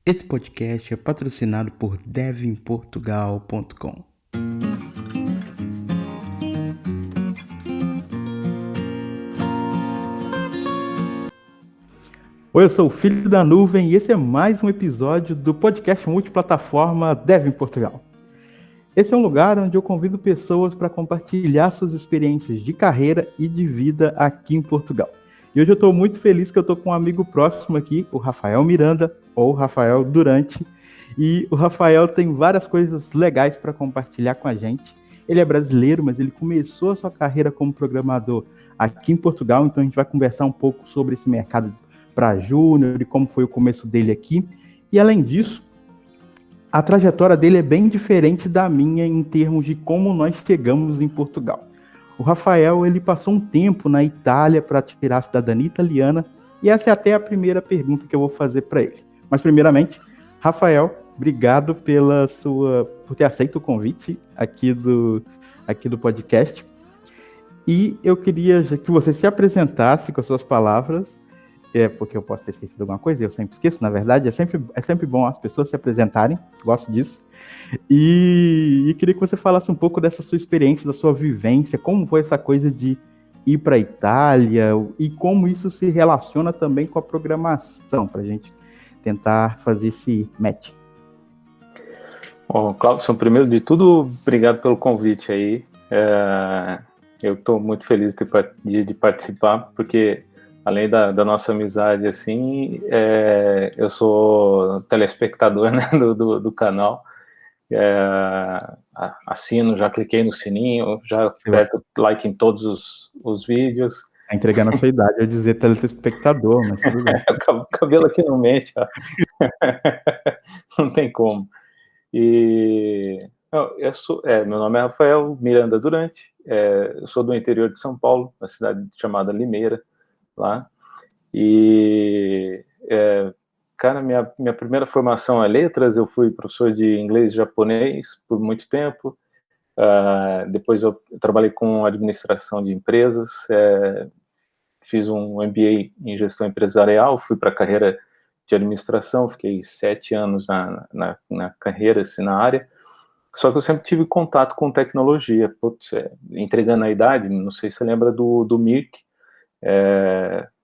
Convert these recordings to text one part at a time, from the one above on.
Esse podcast é patrocinado por devinportugal.com. Oi, eu sou o Filho da Nuvem e esse é mais um episódio do podcast multiplataforma Dev em Portugal. Esse é um lugar onde eu convido pessoas para compartilhar suas experiências de carreira e de vida aqui em Portugal. E hoje eu estou muito feliz que eu estou com um amigo próximo aqui, o Rafael Miranda, ou Rafael Durante. E o Rafael tem várias coisas legais para compartilhar com a gente. Ele é brasileiro, mas ele começou a sua carreira como programador aqui em Portugal, então a gente vai conversar um pouco sobre esse mercado para júnior e como foi o começo dele aqui. E além disso, a trajetória dele é bem diferente da minha em termos de como nós chegamos em Portugal. O Rafael, ele passou um tempo na Itália para tirar a cidadania italiana, e essa é até a primeira pergunta que eu vou fazer para ele. Mas primeiramente, Rafael, obrigado por ter aceito o convite aqui do podcast. E eu queria que você se apresentasse com as suas palavras, porque eu posso ter esquecido alguma coisa, eu sempre esqueço, na verdade, é sempre bom as pessoas se apresentarem, gosto disso. E queria que você falasse um pouco dessa sua experiência, da sua vivência, como foi essa coisa de ir para a Itália e como isso se relaciona também com a programação, para a gente tentar fazer esse match. Bom, Cláudio, primeiro de tudo, obrigado pelo convite aí. Eu estou muito feliz de participar, porque além da nossa amizade, assim, eu sou telespectador, né, do canal. Assino, já cliquei no sininho, já aperto like em todos os vídeos. Tá entregando a sua idade, eu ia dizer telespectador, mas tudo bem. O cabelo aqui não mente, ó. Não tem como. Meu nome é Rafael Miranda Durante, eu sou do interior de São Paulo, uma cidade chamada Limeira, lá. E, cara, minha primeira formação é letras, eu fui professor de inglês e japonês por muito tempo. Depois eu trabalhei com administração de empresas, fiz um MBA em gestão empresarial, fui para a carreira de administração, fiquei 7 anos na carreira, assim, na área. Só que eu sempre tive contato com tecnologia. Putz, entregando a idade, não sei se você lembra do Mirk,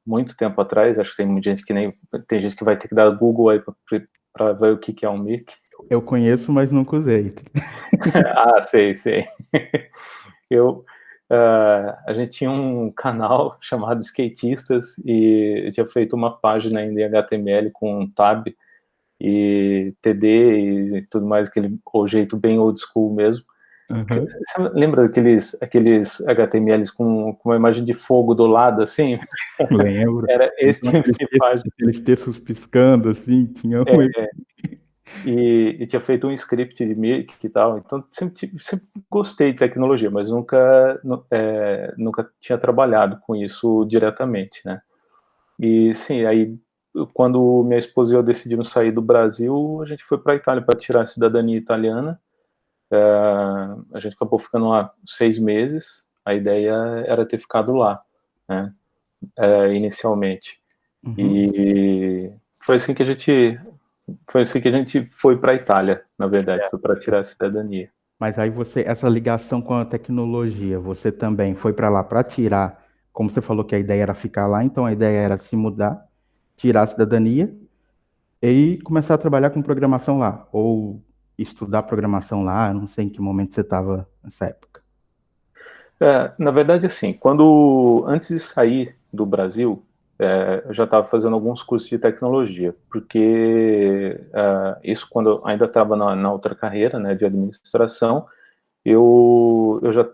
muito tempo atrás, acho que tem gente que vai ter que dar Google aí para ver o que é um Mirk. Eu conheço, mas nunca usei. Sei. A gente tinha um canal chamado Skatistas e eu tinha feito uma página em HTML com tab e TD e tudo mais, o jeito bem old school mesmo. Uhum. Você lembra aqueles HTMLs com uma imagem de fogo do lado, assim? Lembro. Era esse tipo de página. Aqueles textos piscando, assim, tinha E tinha feito um script de Mirk e tal, então sempre gostei de tecnologia, mas nunca tinha trabalhado com isso diretamente, né? E sim, aí quando minha esposa e eu decidimos sair do Brasil, a gente foi para a Itália para tirar a cidadania italiana. A gente acabou ficando lá 6 meses, a ideia era ter ficado lá, né? Inicialmente. Uhum. E foi assim que a gente foi para a Itália, na verdade, foi para tirar a cidadania. Mas aí essa ligação com a tecnologia, você também foi para lá para tirar, como você falou que a ideia era ficar lá, então a ideia era se mudar, tirar a cidadania e começar a trabalhar com programação lá, ou estudar programação lá, não sei em que momento você estava nessa época. Na verdade, assim, antes de sair do Brasil, eu já estava fazendo alguns cursos de tecnologia, porque isso quando eu ainda estava na outra carreira, né, de administração, eu já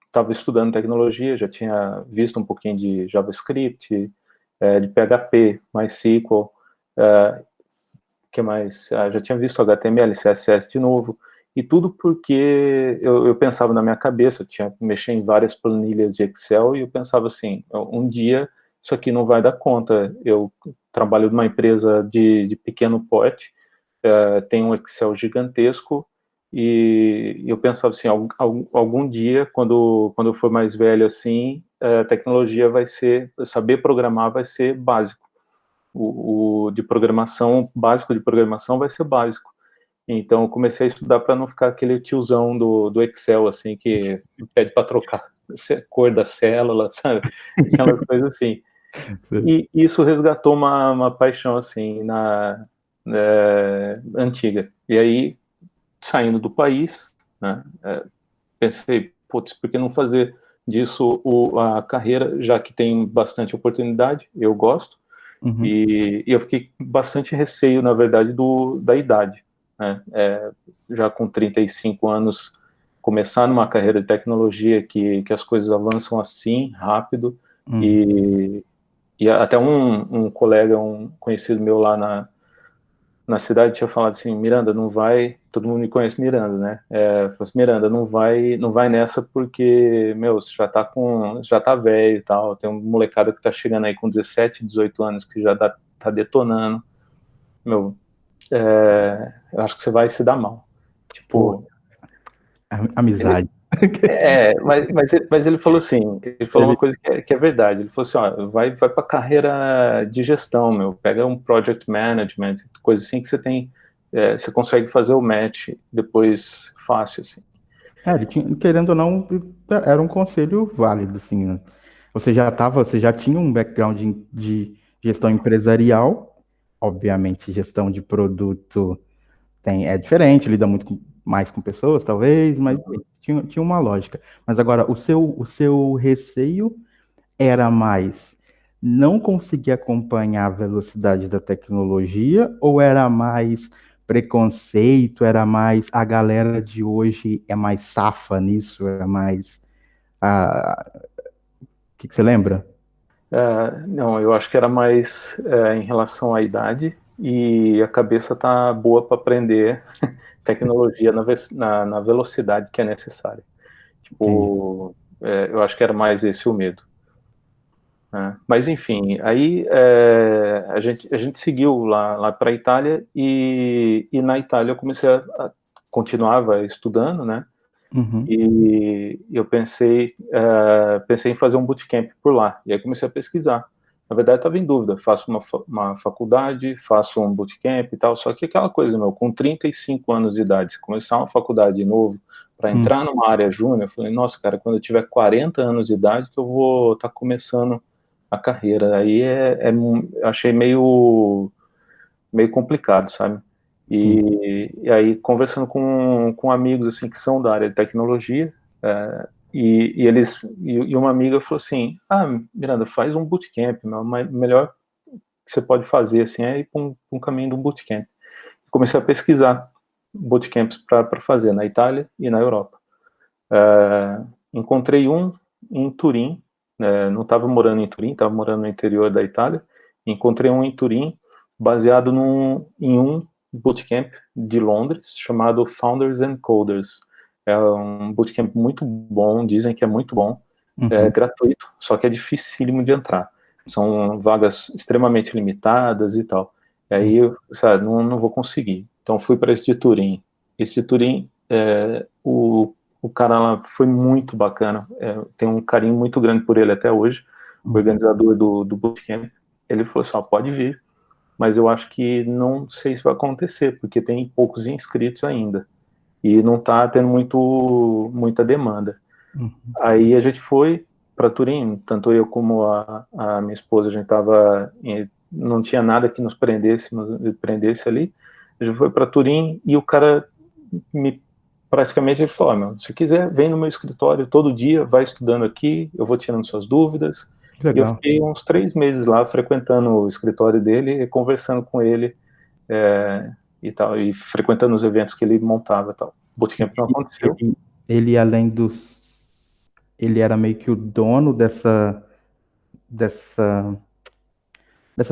estava estudando tecnologia, já tinha visto um pouquinho de JavaScript, de PHP, MySQL, que mais? Já tinha visto HTML, CSS de novo, e tudo porque eu pensava na minha cabeça, eu tinha que mexer em várias planilhas de Excel, e eu pensava assim, um dia isso aqui não vai dar conta, eu trabalho numa empresa de pequeno porte, tenho um Excel gigantesco, e eu pensava assim, algum dia, quando eu for mais velho assim, a tecnologia saber programar vai ser básico. o de programação, básico de programação vai ser básico. Então, eu comecei a estudar para não ficar aquele tiozão do Excel, assim, que pede para trocar a cor da célula, sabe? Aquelas coisas assim. E isso resgatou uma paixão, assim, antiga. E aí, saindo do país, né, pensei, putz, por que não fazer disso a carreira, já que tem bastante oportunidade, eu gosto, e eu fiquei bastante receio, na verdade, da idade, né, já com 35 anos, começar numa carreira de tecnologia que as coisas avançam assim, rápido, e até um colega, um conhecido meu lá na cidade tinha falado assim, Miranda, não vai, todo mundo me conhece Miranda, né? Falou assim, Miranda, não vai nessa porque, meu, você já tá velho e tal, tem um molecada que tá chegando aí com 17, 18 anos que já tá detonando, meu, eu acho que você vai se dar mal. Tipo... Pô, amizade. Mas ele falou assim, ele falou uma coisa que é verdade, ele falou assim, ó, vai pra carreira de gestão, meu, pega um project management, coisa assim que você tem, você consegue fazer o match depois fácil, assim. Ele tinha, querendo ou não, era um conselho válido, assim, né? Você já tinha um background de gestão empresarial, obviamente, gestão de produto é diferente, lida mais com pessoas, talvez, mas tinha uma lógica. Mas agora, o seu receio era mais não conseguir acompanhar a velocidade da tecnologia, ou era mais preconceito, era mais a galera de hoje é mais safa nisso, é mais. O que você lembra? Não, eu acho que era mais em relação à idade, e a cabeça tá boa para aprender tecnologia na velocidade que é necessária. Entendi. Tipo, eu acho que era mais esse o medo. Mas enfim, aí a gente seguiu lá para a Itália, e na Itália eu comecei continuava estudando, né? Uhum. E eu pensei em fazer um bootcamp por lá. E aí comecei a pesquisar. Na verdade, estava em dúvida, faço uma faculdade, faço um bootcamp e tal, só que aquela coisa, meu, com 35 anos de idade, começar uma faculdade de novo, para entrar numa área júnior, eu falei, nossa, cara, quando eu tiver 40 anos de idade que eu vou estar começando a carreira. Aí eu achei meio complicado, sabe? Sim. E aí, conversando com amigos, assim, que são da área de tecnologia, e uma amiga falou assim, Miranda, faz um bootcamp, melhor que você pode fazer, assim, é ir para um caminho de um bootcamp. Comecei a pesquisar bootcamps para fazer na Itália e na Europa. Encontrei um em Turim, não estava morando em Turim, estava morando no interior da Itália. Encontrei um em Turim, baseado em um bootcamp de Londres, chamado Founders and Coders. É um bootcamp muito bom, dizem que é muito bom, é gratuito, só que é dificílimo de entrar. São vagas extremamente limitadas e tal. E aí, sabe, não vou conseguir. Então, fui para esse de Turim. Esse de Turim, o cara lá foi muito bacana, tenho um carinho muito grande por ele até hoje, o organizador do bootcamp. Ele falou assim, pode vir, mas eu acho que não sei se vai acontecer, porque tem poucos inscritos ainda, e não está tendo muita demanda. Aí a gente foi para Turim, tanto eu como a minha esposa, a gente não tinha nada que nos prendesse ali, a gente foi para Turim, e o cara praticamente ele falou, meu, se quiser, vem no meu escritório todo dia, vai estudando aqui, eu vou tirando suas dúvidas. Que E eu legal. fiquei uns 3 meses lá, frequentando o escritório dele, e conversando com ele, e tal, e frequentando os eventos que ele montava e tal. O bootcamp não aconteceu. Ele, além dos. Ele era meio que o dono dessa, dessa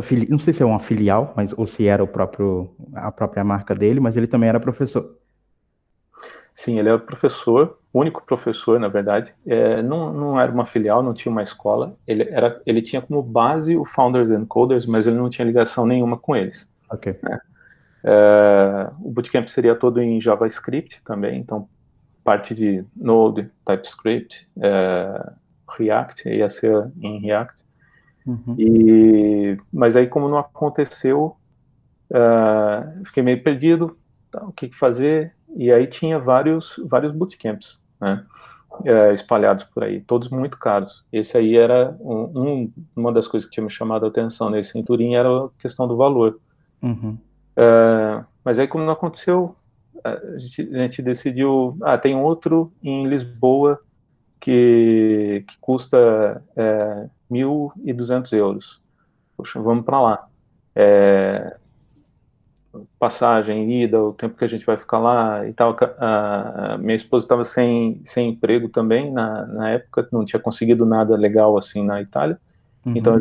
filial. Não sei se é uma filial, mas ou se era a própria marca dele, mas ele também era professor. Sim, ele é o professor, único professor, na verdade. Não era uma filial, não tinha uma escola. Ele tinha como base o Founders and Coders, mas ele não tinha ligação nenhuma com eles. Ok. Né? O bootcamp seria todo em JavaScript também, então parte de Node, TypeScript, React, ia ser em React. Mas aí, como não aconteceu, fiquei meio perdido, tá, o que fazer, e aí tinha vários bootcamps, né, espalhados por aí, todos muito caros. Esse aí era uma das coisas que tinha me chamado a atenção nesse em Turim, era a questão do valor. Mas aí, como não aconteceu, a gente decidiu, tem outro em Lisboa que custa 1.200 euros. Poxa, vamos para lá. Passagem, ida, o tempo que a gente vai ficar lá e tal. Minha esposa estava sem emprego também na época, não tinha conseguido nada legal assim na Itália. Então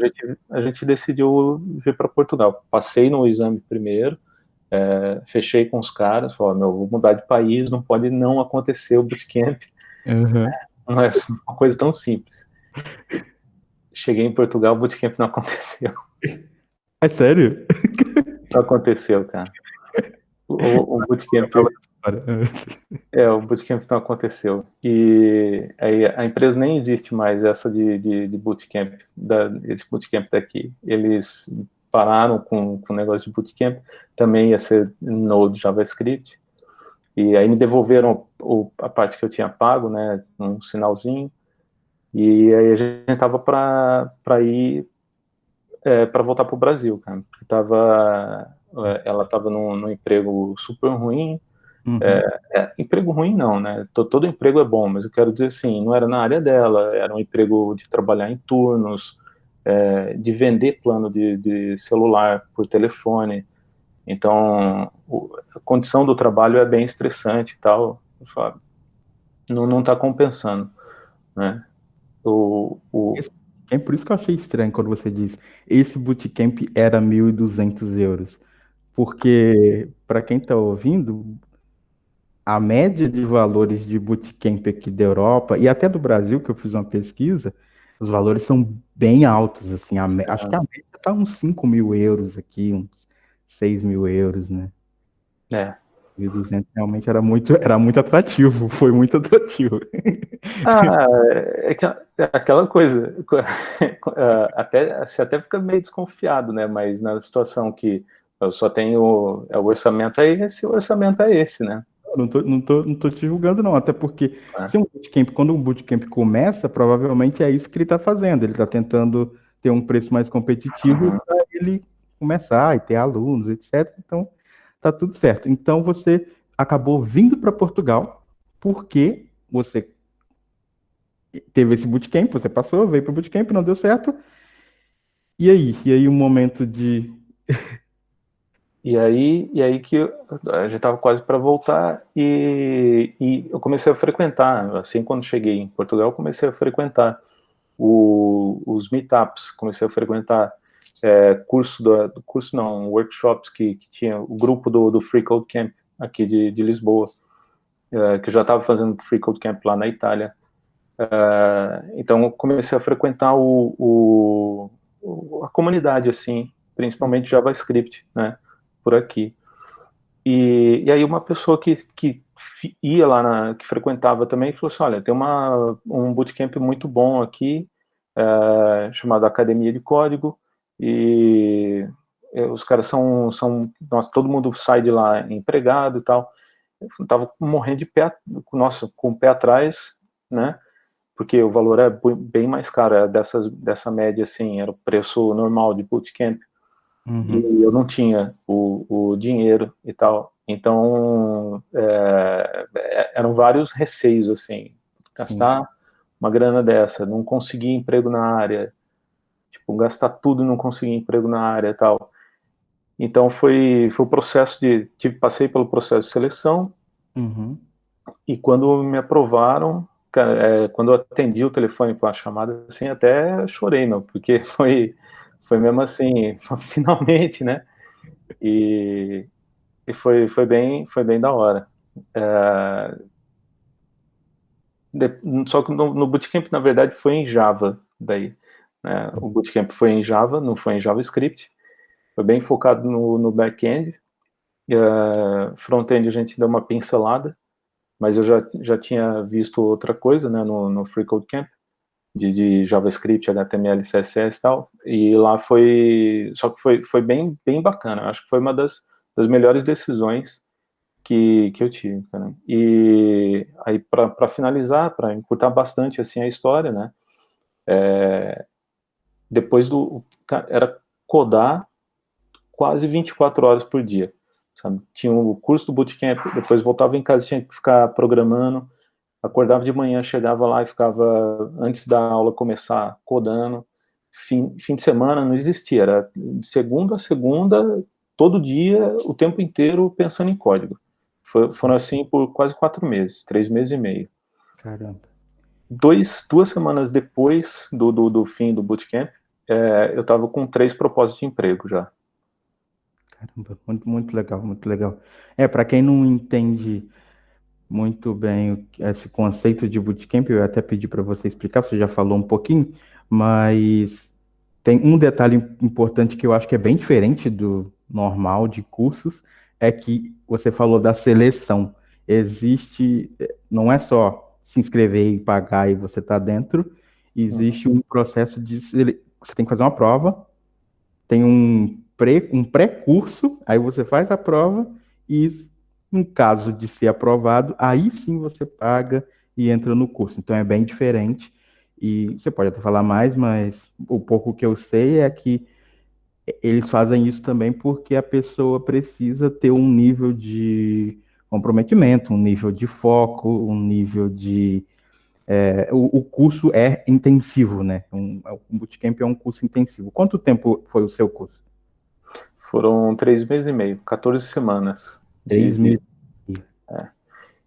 a gente decidiu vir para Portugal. Passei no exame primeiro, fechei com os caras, falei, vou mudar de país, não pode não acontecer o bootcamp. Não é uma coisa tão simples. Cheguei em Portugal, o bootcamp não aconteceu. É sério? Não aconteceu, cara. O bootcamp... o bootcamp não aconteceu. E aí a empresa nem existe mais, essa de bootcamp, esse bootcamp daqui. Eles pararam com o negócio de bootcamp, também ia ser Node JavaScript, e aí me devolveram a parte que eu tinha pago, né, um sinalzinho, e aí a gente estava para ir para voltar para o Brasil, cara, porque ela estava num emprego super ruim. Emprego ruim não, né? Todo emprego é bom, mas eu quero dizer assim, não era na área dela, era um emprego de trabalhar em turnos, de vender plano de celular por telefone. Então, a condição do trabalho é bem estressante e tal. Não está compensando, né? É por isso que eu achei estranho quando você disse esse bootcamp era 1.200 euros. Porque, para quem está ouvindo, a média de valores de bootcamp aqui da Europa e até do Brasil, que eu fiz uma pesquisa, os valores são bem altos. Assim, acho que a média está uns 5.000 euros aqui, uns 6.000 euros, né? 1.200 realmente era muito atrativo, foi muito atrativo. É aquela coisa, você até fica meio desconfiado, né? Mas na situação que eu só tenho, o orçamento o orçamento é esse, né? Não tô te julgando, não. Até porque se quando um bootcamp começa, provavelmente é isso que ele está fazendo. Ele está tentando ter um preço mais competitivo para ele começar e ter alunos, etc. Então, tá tudo certo. Então, você acabou vindo para Portugal porque você teve esse bootcamp, você passou, veio para o bootcamp, não deu certo. E aí? E aí um momento de... E aí que a gente estava quase para voltar e eu comecei a frequentar, assim, quando cheguei em Portugal, eu comecei a frequentar os meetups, comecei a frequentar workshops que tinha o grupo do Free Code Camp aqui de Lisboa, que eu já estava fazendo Free Code Camp lá na Itália. Então eu comecei a frequentar a comunidade, assim, principalmente JavaScript, né, por aqui. E aí uma pessoa que ia lá, que frequentava também, falou assim, olha, tem um bootcamp muito bom aqui, chamado Academia de Código, e os caras nossa, todo mundo sai de lá empregado e tal. Eu tava morrendo de pé, com o pé atrás, né, porque o valor é bem mais caro, dessa média, assim, era o preço normal de bootcamp. E eu não tinha o dinheiro e tal. Então, eram vários receios, assim, gastar uma grana dessa, não conseguir emprego na área, tipo, gastar tudo e não conseguir emprego na área e tal. Então, foi o processo passei pelo processo de seleção, e quando me aprovaram, cara, quando eu atendi o telefone com a chamada, assim, até chorei, meu, porque foi mesmo assim, finalmente, né? E foi bem da hora. Só que no bootcamp, na verdade, foi em Java, daí, né? O bootcamp foi em Java, não foi em JavaScript, foi bem focado no back-end. Front-end a gente deu uma pincelada, mas eu já tinha visto outra coisa, né, no Free Code Camp. de JavaScript, HTML, CSS e tal, e lá só que foi bem, bem bacana, eu acho que foi uma das melhores decisões que eu tive, cara. E aí, para finalizar, para encurtar bastante, assim, a história, né, depois era codar quase 24 horas por dia, sabe? Tinha o curso do bootcamp, depois voltava em casa, tinha que ficar programando, acordava de manhã, chegava lá e ficava, antes da aula começar, codando. Fim de semana não existia, era de segunda a segunda, todo dia, o tempo inteiro, pensando em código. Foram assim por quase 4 meses, 3 meses e meio. Caramba. 2 semanas depois do fim do bootcamp, eu estava com 3 propósitos de emprego já. Caramba, muito, muito legal, muito legal. Para quem não entende muito bem esse conceito de bootcamp, eu até pedi para você explicar, você já falou um pouquinho, mas tem um detalhe importante que eu acho que é bem diferente do normal de cursos, é que você falou da seleção. Existe, não é só se inscrever e pagar e você está dentro, existe um processo você tem que fazer uma prova, tem um pré-curso, aí você faz a prova e, em caso de ser aprovado, aí sim você paga e entra no curso. Então é bem diferente. E você pode até falar mais, mas o pouco que eu sei é que eles fazem isso também porque a pessoa precisa ter um nível de comprometimento, um nível de foco, um nível de. O curso é intensivo, né? Um bootcamp é um curso intensivo. Quanto tempo foi o seu curso? Foram 3 meses e meio, 14 semanas Três de meses.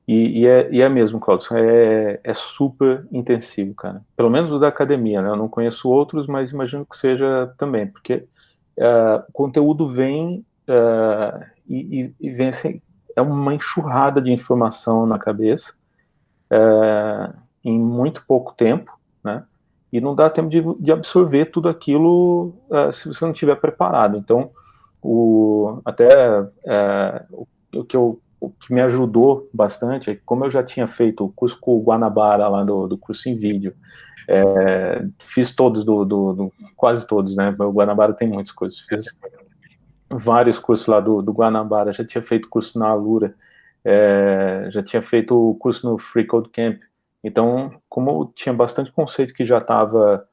e é mesmo, Claudio, é super intensivo, cara. Pelo menos o da academia, né? Eu não conheço outros, mas imagino que seja também, porque o conteúdo vem e vem assim, é uma enxurrada de informação na cabeça em muito pouco tempo, né? E não dá tempo de absorver tudo aquilo se você não estiver preparado. Então, até o que me ajudou bastante é que, como eu já tinha feito o curso com o Guanabara lá do curso em vídeo, fiz todos quase todos, né? O Guanabara tem muitos cursos, fiz vários cursos lá do Guanabara, já tinha feito curso na Alura, já tinha feito o curso no Free Code Camp. Então, como eu tinha bastante conceito que já estava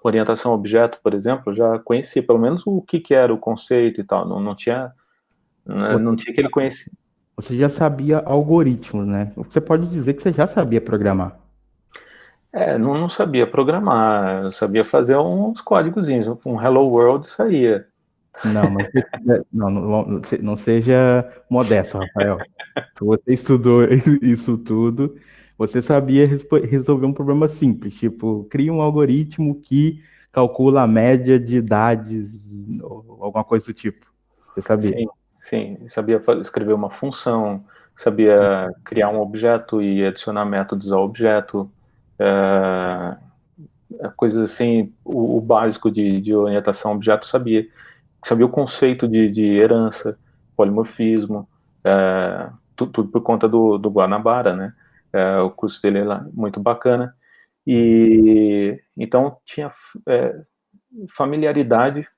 orientação a objeto, por exemplo, eu já conhecia pelo menos o que era o conceito e tal, não tinha aquele conhecimento. Você já sabia algoritmos, né? Você pode dizer que você já sabia programar. Não sabia programar, eu sabia fazer uns códigozinhos, um Hello World saía. Não, mas não seja modesto, Rafael. Você estudou isso tudo, você sabia resolver um problema simples, tipo, cria um algoritmo que calcula a média de idades, ou alguma coisa do tipo. Você sabia? Sim, sim, sabia escrever uma função, sabia criar um objeto e adicionar métodos ao objeto, coisas assim, o básico de orientação a objeto sabia o conceito de herança, polimorfismo, tudo por conta do Guanabara, né? O curso dele é lá, muito bacana. E então tinha familiaridade,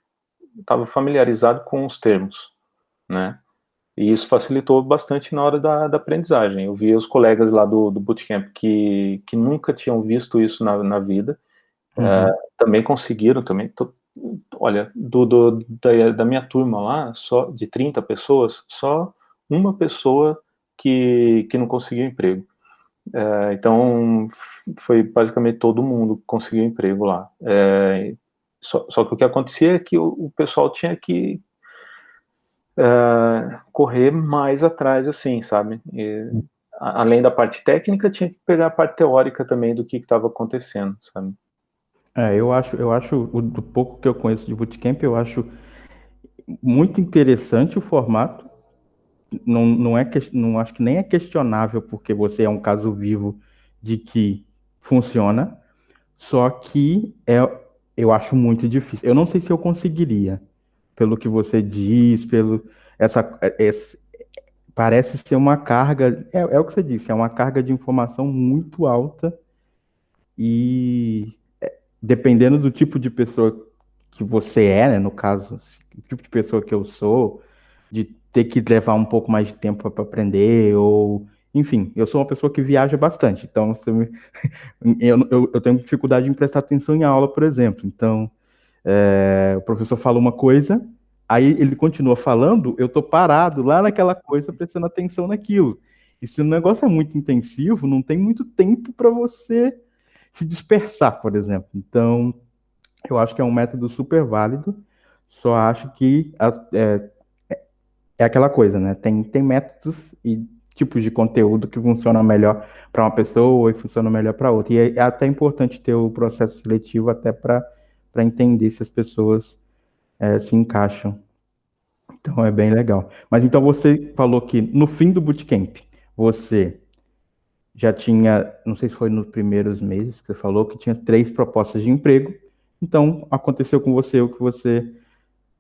estava familiarizado com os termos, né? E isso facilitou bastante na hora da aprendizagem. Eu via os colegas lá do bootcamp que nunca tinham visto isso na vida, também conseguiram, olha, da minha turma lá, só de 30 pessoas, só uma pessoa que não conseguiu emprego. Então, foi basicamente todo mundo que conseguiu emprego lá. Só que o que acontecia é que o pessoal tinha que correr mais atrás, assim, sabe? Além da parte técnica, tinha que pegar a parte teórica também do que estava acontecendo, sabe? Do pouco que eu conheço de bootcamp, eu acho muito interessante o formato. Não acho que nem é questionável, porque você é um caso vivo de que funciona. Só que eu acho muito difícil. Eu não sei se eu conseguiria, pelo que você diz, parece ser uma carga. É o que você disse, é uma carga de informação muito alta e dependendo do tipo de pessoa que você é, né, no caso, o tipo de pessoa que eu sou, de ter que levar um pouco mais de tempo para aprender, ou enfim, eu sou uma pessoa que viaja bastante, então eu tenho dificuldade em prestar atenção em aula, por exemplo. Então, o professor fala uma coisa, aí ele continua falando, eu tô parado lá naquela coisa, prestando atenção naquilo. E se o negócio é muito intensivo, não tem muito tempo para você se dispersar, por exemplo. Então, eu acho que é um método super válido, só acho que é aquela coisa, né? Tem métodos e tipos de conteúdo que funcionam melhor para uma pessoa e funcionam melhor para outra. E é até importante ter o processo seletivo até para entender se as pessoas se encaixam. Então é bem legal. Mas então você falou que no fim do bootcamp você já tinha, não sei se foi nos primeiros meses que você falou, que tinha 3 propostas de emprego. Então aconteceu com você o que você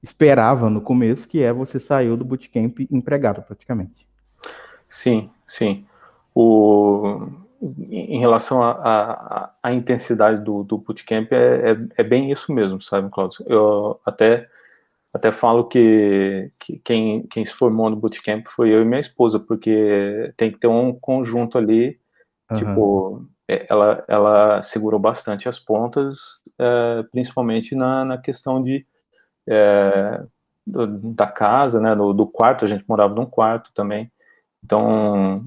esperava no começo, que é você saiu do bootcamp empregado praticamente. Sim, sim. O, em relação à intensidade do bootcamp, é bem isso mesmo, sabe, Cláudio? Eu até falo que quem se formou no bootcamp foi eu e minha esposa, porque tem que ter um conjunto ali, Uhum. tipo, ela segurou bastante as pontas, principalmente na questão da casa, né, do quarto, a gente morava num quarto também, então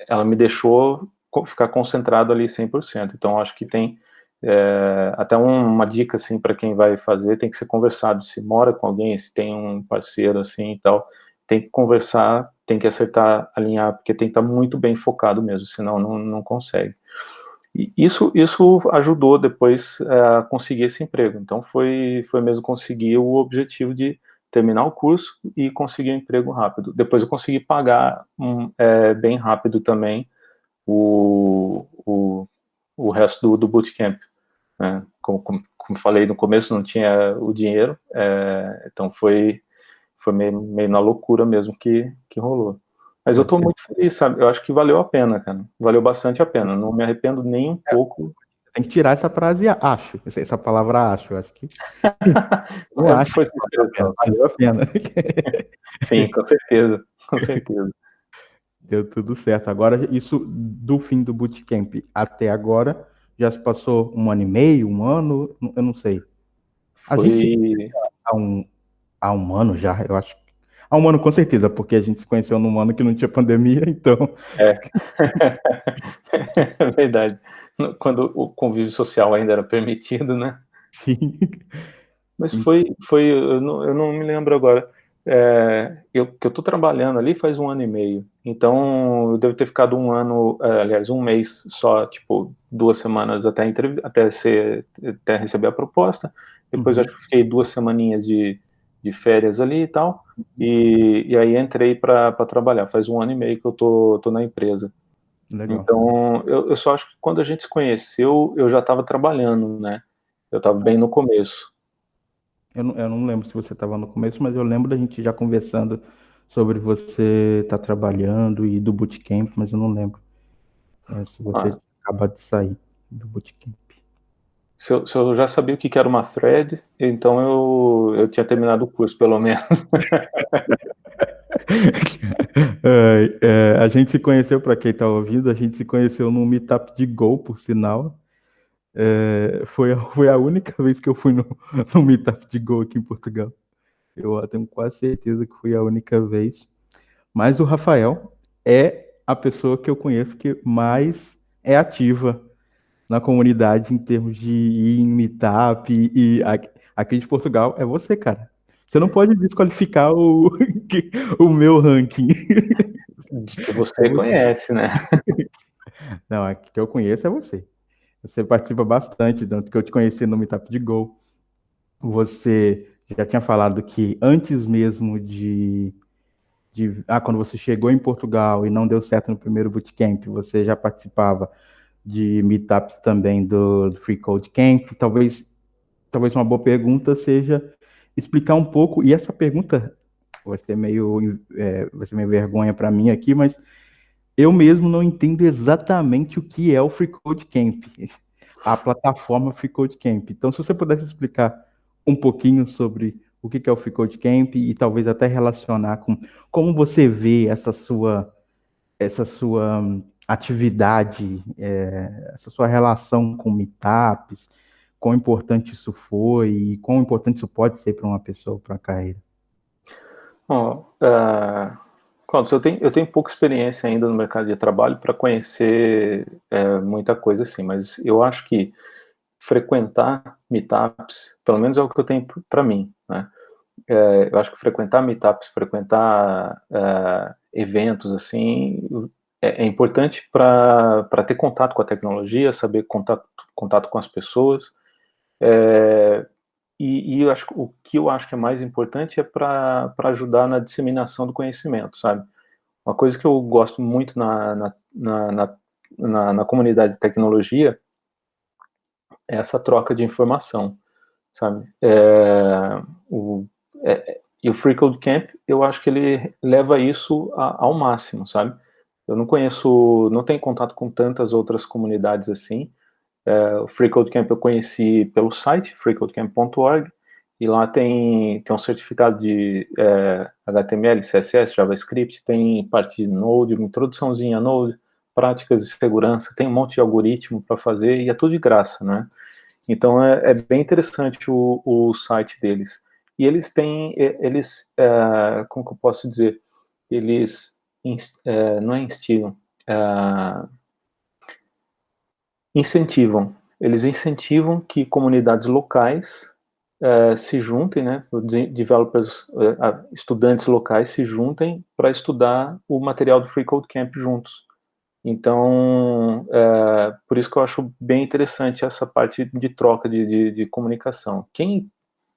ela me deixou ficar concentrado ali 100%. Então, acho que tem até uma dica, assim, para quem vai fazer, tem que ser conversado. Se mora com alguém, se tem um parceiro, assim, e tal, tem que conversar, tem que acertar, alinhar, porque tem que estar muito bem focado mesmo, senão não consegue. E isso ajudou depois a conseguir esse emprego. Então, foi mesmo conseguir o objetivo de terminar o curso e conseguir um emprego rápido. Depois eu consegui pagar bem rápido também o, o, o resto do bootcamp. Né? Como falei no começo, não tinha o dinheiro, então foi meio na loucura mesmo que rolou. Mas eu Pode tô crer. muito feliz, sabe? Eu acho que valeu a pena, cara. Valeu bastante a pena. Não me arrependo nem um pouco. Tem que tirar essa frase, acho. Essa palavra acho. Eu acho que eu acho Foi que sem expressão. valeu a pena. Sim, com certeza. Com certeza. Deu tudo certo. Agora, isso do fim do bootcamp até agora, já se passou 1 ano e meio, 1 ano, eu não sei. A gente se Foi. há um ano já, eu acho. Há 1 ano com certeza, porque a gente se conheceu num ano que não tinha pandemia, então. É. É verdade. Quando o convívio social ainda era permitido, né? Sim. Mas foi eu não me lembro agora. Que eu tô trabalhando ali faz 1 ano e meio. Então, eu devo ter ficado 1 ano, aliás, 1 mês só, tipo, 2 semanas até receber a proposta. Depois acho Uhum. que fiquei 2 semaninhas de férias ali e tal. E aí entrei para trabalhar. Faz 1 ano e meio que eu tô na empresa. Legal. Então, eu só acho que quando a gente se conheceu, eu já estava trabalhando, né? Eu estava bem no começo. Eu não lembro se você estava no começo, mas eu lembro da gente já conversando sobre você estar trabalhando e do bootcamp, mas eu não lembro se você Ah, acaba de sair do bootcamp. se eu já sabia o que era uma thread, então eu tinha terminado o curso, pelo menos. A gente se conheceu, para quem está ouvindo, a gente se conheceu num meetup de Go, por sinal. Foi a única vez que eu fui no meetup de Go aqui em Portugal. Eu tenho quase certeza que foi a única vez. Mas o Rafael é a pessoa que eu conheço que mais é ativa na comunidade em termos de ir em meetup e aqui de Portugal é você, cara. Você não pode desqualificar o meu ranking. De que É você você. conhece, né? Não, aqui que eu conheço é você. Você participa bastante, tanto que eu te conheci no Meetup de Go. Você já tinha falado que antes mesmo quando você chegou em Portugal e não deu certo no primeiro bootcamp, você já participava de meetups também do Free Code Camp. Talvez uma boa pergunta seja explicar um pouco, e essa pergunta vai ser meio vergonha para mim aqui, mas Eu mesmo não entendo exatamente o que é o Free Code Camp, a plataforma Free Code Camp. Então, se você pudesse explicar um pouquinho sobre o que é o Free Code Camp e talvez até relacionar com como você vê essa sua atividade, essa sua relação com meetups, quão importante isso foi e quão importante isso pode ser para uma pessoa, para uma carreira. Bom, Cláudio, eu tenho pouca experiência ainda no mercado de trabalho para conhecer muita coisa assim, mas eu acho que frequentar meetups, pelo menos é o que eu tenho para mim, né? Eu acho que frequentar meetups, frequentar eventos assim, é importante para ter contato com a tecnologia, saber contato com as pessoas. E eu acho, o que eu acho que é mais importante é para ajudar na disseminação do conhecimento, sabe? Uma coisa que eu gosto muito na comunidade de tecnologia é essa troca de informação, sabe? E o Free Code Camp, eu acho que ele leva isso ao máximo, sabe? Eu não tenho contato com tantas outras comunidades assim. O Free Code Camp eu conheci pelo site, freecodecamp.org, e lá tem um certificado de HTML, CSS, JavaScript, tem parte de Node, uma introduçãozinha a Node, práticas de segurança, tem um monte de algoritmo para fazer, e é tudo de graça, né? Então é bem interessante o site deles. E eles têm, como que eu posso dizer? Eles não é instigam, incentivam. Eles incentivam que comunidades locais se juntem, né? Developers, estudantes locais se juntem para estudar o material do Free Code Camp juntos. Então, por isso que eu acho bem interessante essa parte de troca de comunicação. Quem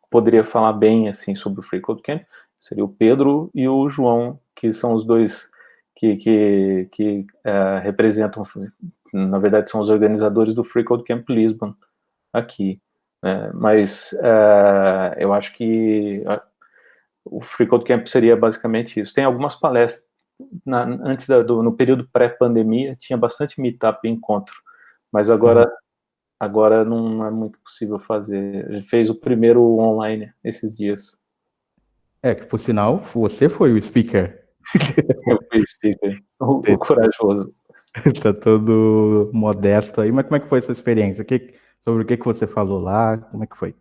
poderia falar bem assim sobre o Free Code Camp seria o Pedro e o João, que são os dois que representam, na verdade, são os organizadores do Free Code Camp Lisbon aqui. Mas eu acho que o Free Code Camp seria basicamente isso. Tem algumas palestras. Antes no período pré-pandemia, tinha bastante meetup e encontro, mas agora não é muito possível fazer. A gente fez o primeiro online esses dias. Que por sinal, você foi o speaker. Eu fui speaker, o corajoso. Tá todo modesto aí, mas como é que foi essa experiência? Sobre o que você falou lá? Como é que foi?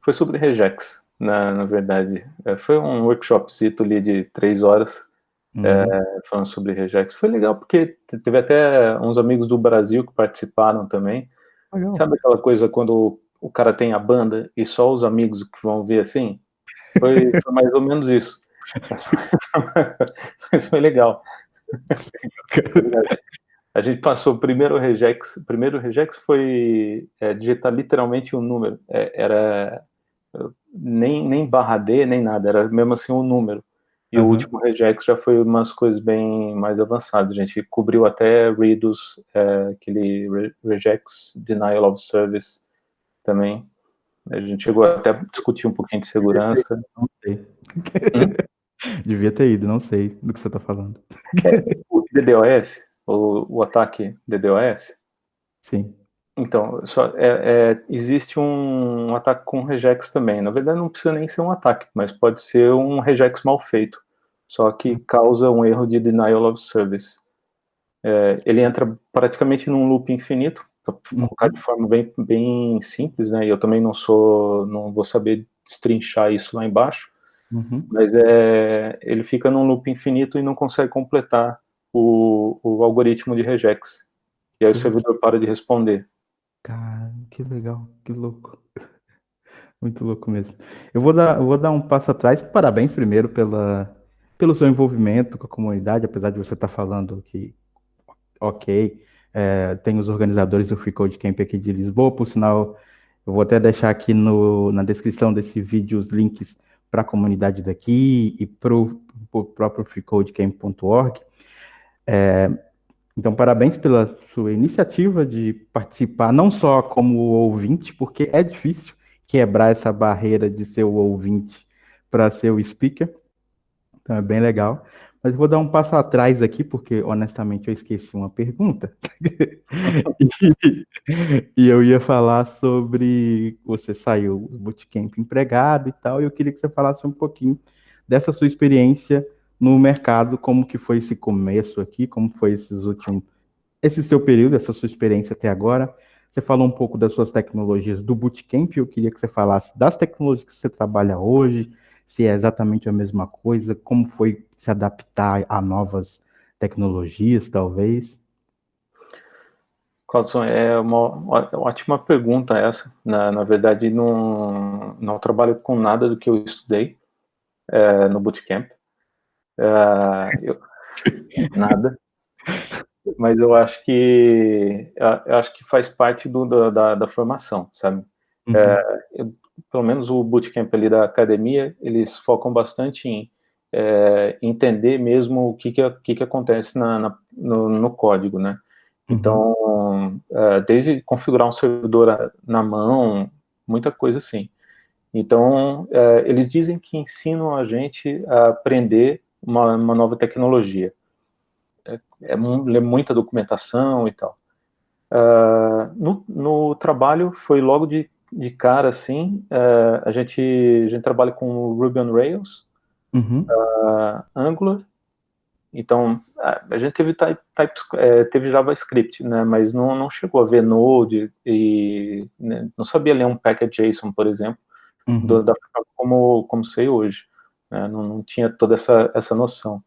Foi sobre regex, na verdade. Foi um workshopzito ali de 3 horas, falando sobre regex. Foi legal porque teve até uns amigos do Brasil que participaram também. Legal. Sabe aquela coisa quando o cara tem a banda e só os amigos que vão ver assim? Foi mais ou menos isso. Mas foi legal. A gente passou o primeiro regex foi digitar literalmente um número. Era nem barra D, nem nada, era mesmo assim um número. E o último regex já foi umas coisas bem mais avançadas. A gente cobriu até Redus, aquele regex, Denial of Service também. A gente chegou até a discutir um pouquinho de segurança. Não sei. Devia ter ido, não sei do que você está falando. O DDoS, o ataque DDoS. Sim. Então, existe um ataque com regex também. Na verdade, não precisa nem ser um ataque, mas pode ser um regex mal feito, só que causa um erro de denial of service. Ele entra praticamente num loop infinito, para colocar de forma bem, bem simples, né? E eu também não vou saber destrinchar isso lá embaixo, mas ele fica num loop infinito e não consegue completar o algoritmo de regex. E aí o servidor para de responder. Cara, que legal, que louco. Muito louco mesmo. Eu vou dar um passo atrás. Parabéns primeiro pelo seu envolvimento com a comunidade, apesar de você estar falando que, ok, tem os organizadores do Free Code Camp aqui de Lisboa, por sinal, eu vou até deixar aqui na descrição desse vídeo os links para a comunidade daqui e para o próprio freecodecamp.org. Então, parabéns pela sua iniciativa de participar, não só como ouvinte, porque é difícil quebrar essa barreira de ser o ouvinte para ser o speaker. Então é bem legal. Mas eu vou dar um passo atrás aqui, porque honestamente eu esqueci uma pergunta. E eu ia falar sobre você saiu do bootcamp empregado e tal, e eu queria que você falasse um pouquinho dessa sua experiência no mercado, como que foi esse começo aqui, como foi esse seu período, essa sua experiência até agora. Você falou um pouco das suas tecnologias do bootcamp, eu queria que você falasse das tecnologias que você trabalha hoje, se é exatamente a mesma coisa, como foi se adaptar a novas tecnologias, talvez. Claudson, é uma ótima pergunta essa. Na verdade, não trabalho com nada do que eu estudei no bootcamp. Nada. Mas eu acho que faz parte da formação, sabe? Uhum, Pelo menos o bootcamp ali da academia, eles focam bastante em entender mesmo o que acontece no código, né? uhum, Então, desde configurar um servidor na mão, muita coisa assim. Então, eles dizem que ensinam a gente a aprender uma nova tecnologia. Ler muita documentação e tal. No trabalho, foi logo de cara, assim, a gente trabalha com Ruby on Rails, uhum, Angular. Então, a gente teve JavaScript, né, mas não chegou a ver Node e né, não sabia ler um package.json, por exemplo, uhum, da forma como sei hoje. Né, não tinha toda essa noção.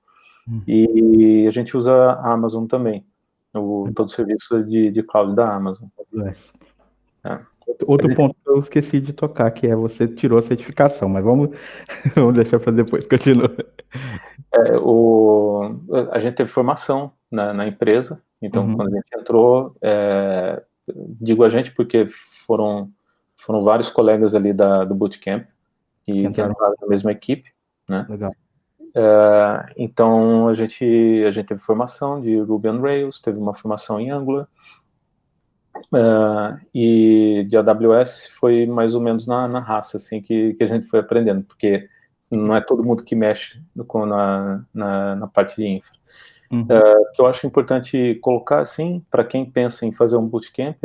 uhum. E a gente usa a Amazon também, todo o serviço de cloud da Amazon. AWS. Né. A Outro gente ponto que eu esqueci de tocar, que é você tirou a certificação, mas vamos, vamos deixar para depois, continua. a gente teve formação na empresa, então Uhum. quando a gente entrou, digo a gente porque foram vários colegas ali do bootcamp que Entraram, entraram na mesma equipe, né? legal. Então a gente teve formação de Ruby on Rails, teve uma formação em Angular, e de AWS foi mais ou menos na raça assim que a gente foi aprendendo, porque não é todo mundo que mexe na parte de infra. Uhum. O que eu acho importante colocar, assim, para quem pensa em fazer um bootcamp,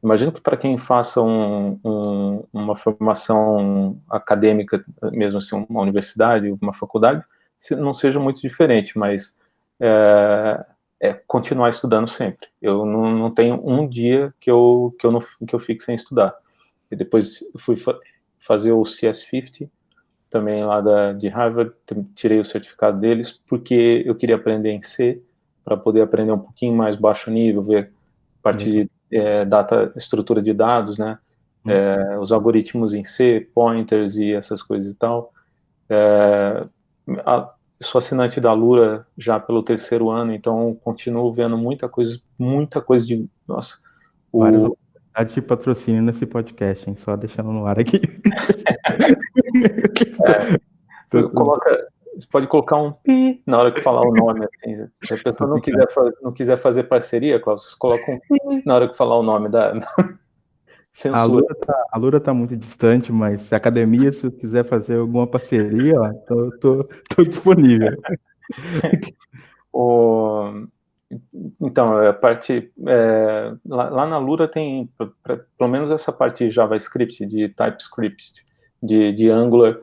imagino que para quem faça uma formação acadêmica, mesmo assim, uma universidade, uma faculdade, não seja muito diferente, mas continuar estudando sempre. Eu não tenho um dia que eu fique sem estudar. E depois fui fazer o CS50, também lá de Harvard, tirei o certificado deles, porque eu queria aprender em C, para poder aprender um pouquinho mais baixo nível, ver parte Legal. de estrutura de dados, né? Uhum. Os algoritmos em C, pointers e essas coisas e tal. É, sou assinante da Lura já pelo terceiro ano, então continuo vendo muita coisa de. Nossa, Várias o, oportunidades de patrocínio nesse podcast, hein? Só deixando no ar aqui. coloca, você pode colocar um pi na hora que falar o nome, assim. Se a Tô pessoa brincando. não quiser fazer parceria, Klaus, você coloca um pi na hora que falar o nome da censura. A Lura tá muito distante, mas se a academia, se eu quiser fazer alguma parceria, ó, tô disponível. O, então, a parte. Lá na Lura tem, pelo menos essa parte de JavaScript, de TypeScript, de Angular,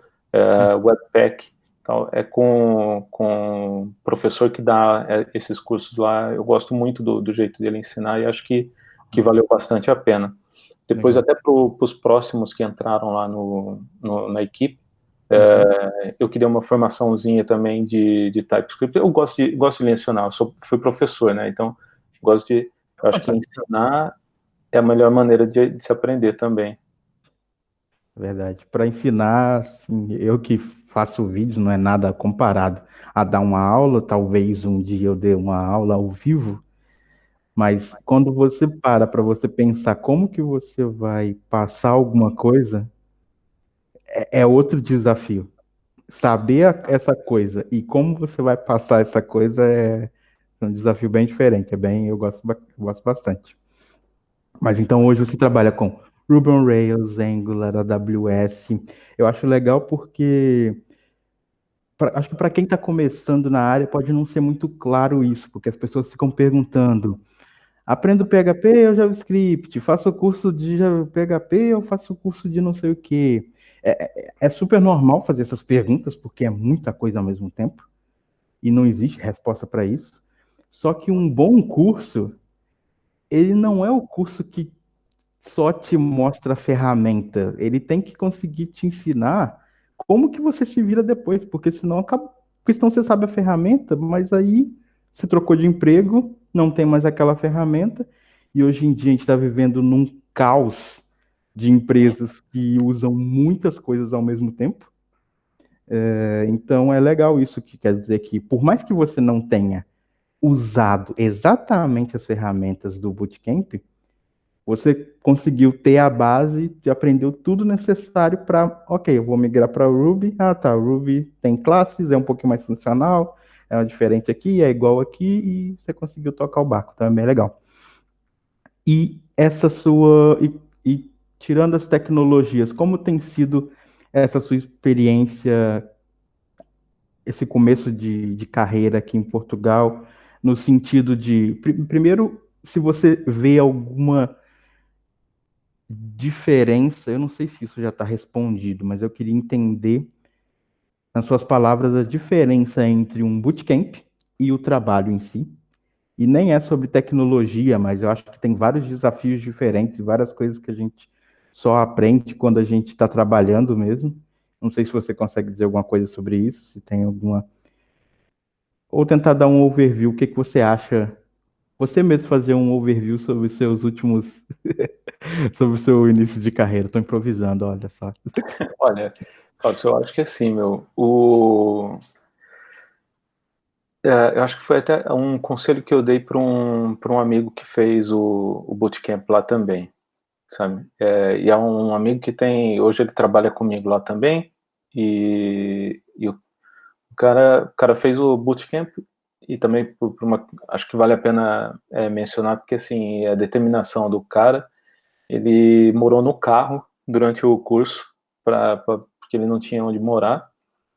Webpack, tal, com o professor que dá esses cursos lá. Eu gosto muito do jeito dele ensinar e acho que valeu bastante a pena. Depois, Legal. até para os próximos que entraram lá na equipe, Uhum. eu queria uma formaçãozinha também de TypeScript. Eu gosto de lecionar, fui professor, né? Então, eu acho que ensinar é a melhor maneira de se aprender também. Verdade. Para ensinar, assim, eu que faço vídeos, não é nada comparado a dar uma aula. Talvez um dia eu dê uma aula ao vivo, mas quando você para você pensar como que você vai passar alguma coisa, é outro desafio. Saber essa coisa e como você vai passar essa coisa é um desafio bem diferente. Eu gosto bastante. Mas então hoje você trabalha com Ruby on Rails, Angular, AWS. Eu acho legal porque Acho que para quem está começando na área pode não ser muito claro isso, porque as pessoas ficam perguntando: aprendo PHP ou JavaScript? Faço curso de PHP ou faço curso de não sei o quê? É super normal fazer essas perguntas, porque é muita coisa ao mesmo tempo, e não existe resposta para isso. Só que um bom curso, ele não é o curso que só te mostra a ferramenta. Ele tem que conseguir te ensinar como que você se vira depois, porque senão acaba. Porque senão você sabe a ferramenta, mas aí você trocou de emprego, não tem mais aquela ferramenta, e hoje em dia a gente está vivendo num caos de empresas que usam muitas coisas ao mesmo tempo. Então é legal isso, que quer dizer que, por mais que você não tenha usado exatamente as ferramentas do Bootcamp, você conseguiu ter a base e aprendeu tudo necessário para, ok, eu vou migrar para Ruby. Ah, tá, Ruby tem classes, é um pouquinho mais funcional, é diferente aqui, é igual aqui, e você conseguiu tocar o barco, então é bem legal. E essa sua, e tirando as tecnologias, como tem sido essa sua experiência, esse começo de carreira aqui em Portugal, no sentido de, primeiro, se você vê alguma diferença, eu não sei se isso já está respondido, mas eu queria entender, nas suas palavras, a diferença entre um bootcamp e o trabalho em si. E nem é sobre tecnologia, mas eu acho que tem vários desafios diferentes, várias coisas que a gente só aprende quando a gente está trabalhando mesmo. Não sei se você consegue dizer alguma coisa sobre isso, se tem alguma. Ou tentar dar um overview, o que que você acha? Você mesmo fazer um overview sobre os seus últimos. Sobre o seu início de carreira. Estou improvisando, olha só. Olha, Claudio, eu acho que assim, eu acho que foi até um conselho que eu dei para um amigo que fez o bootcamp lá também, sabe? E é um amigo que hoje ele trabalha comigo lá também, e o cara fez o bootcamp, e também acho que vale a pena mencionar, porque assim, a determinação do cara, ele morou no carro durante o curso, porque ele não tinha onde morar,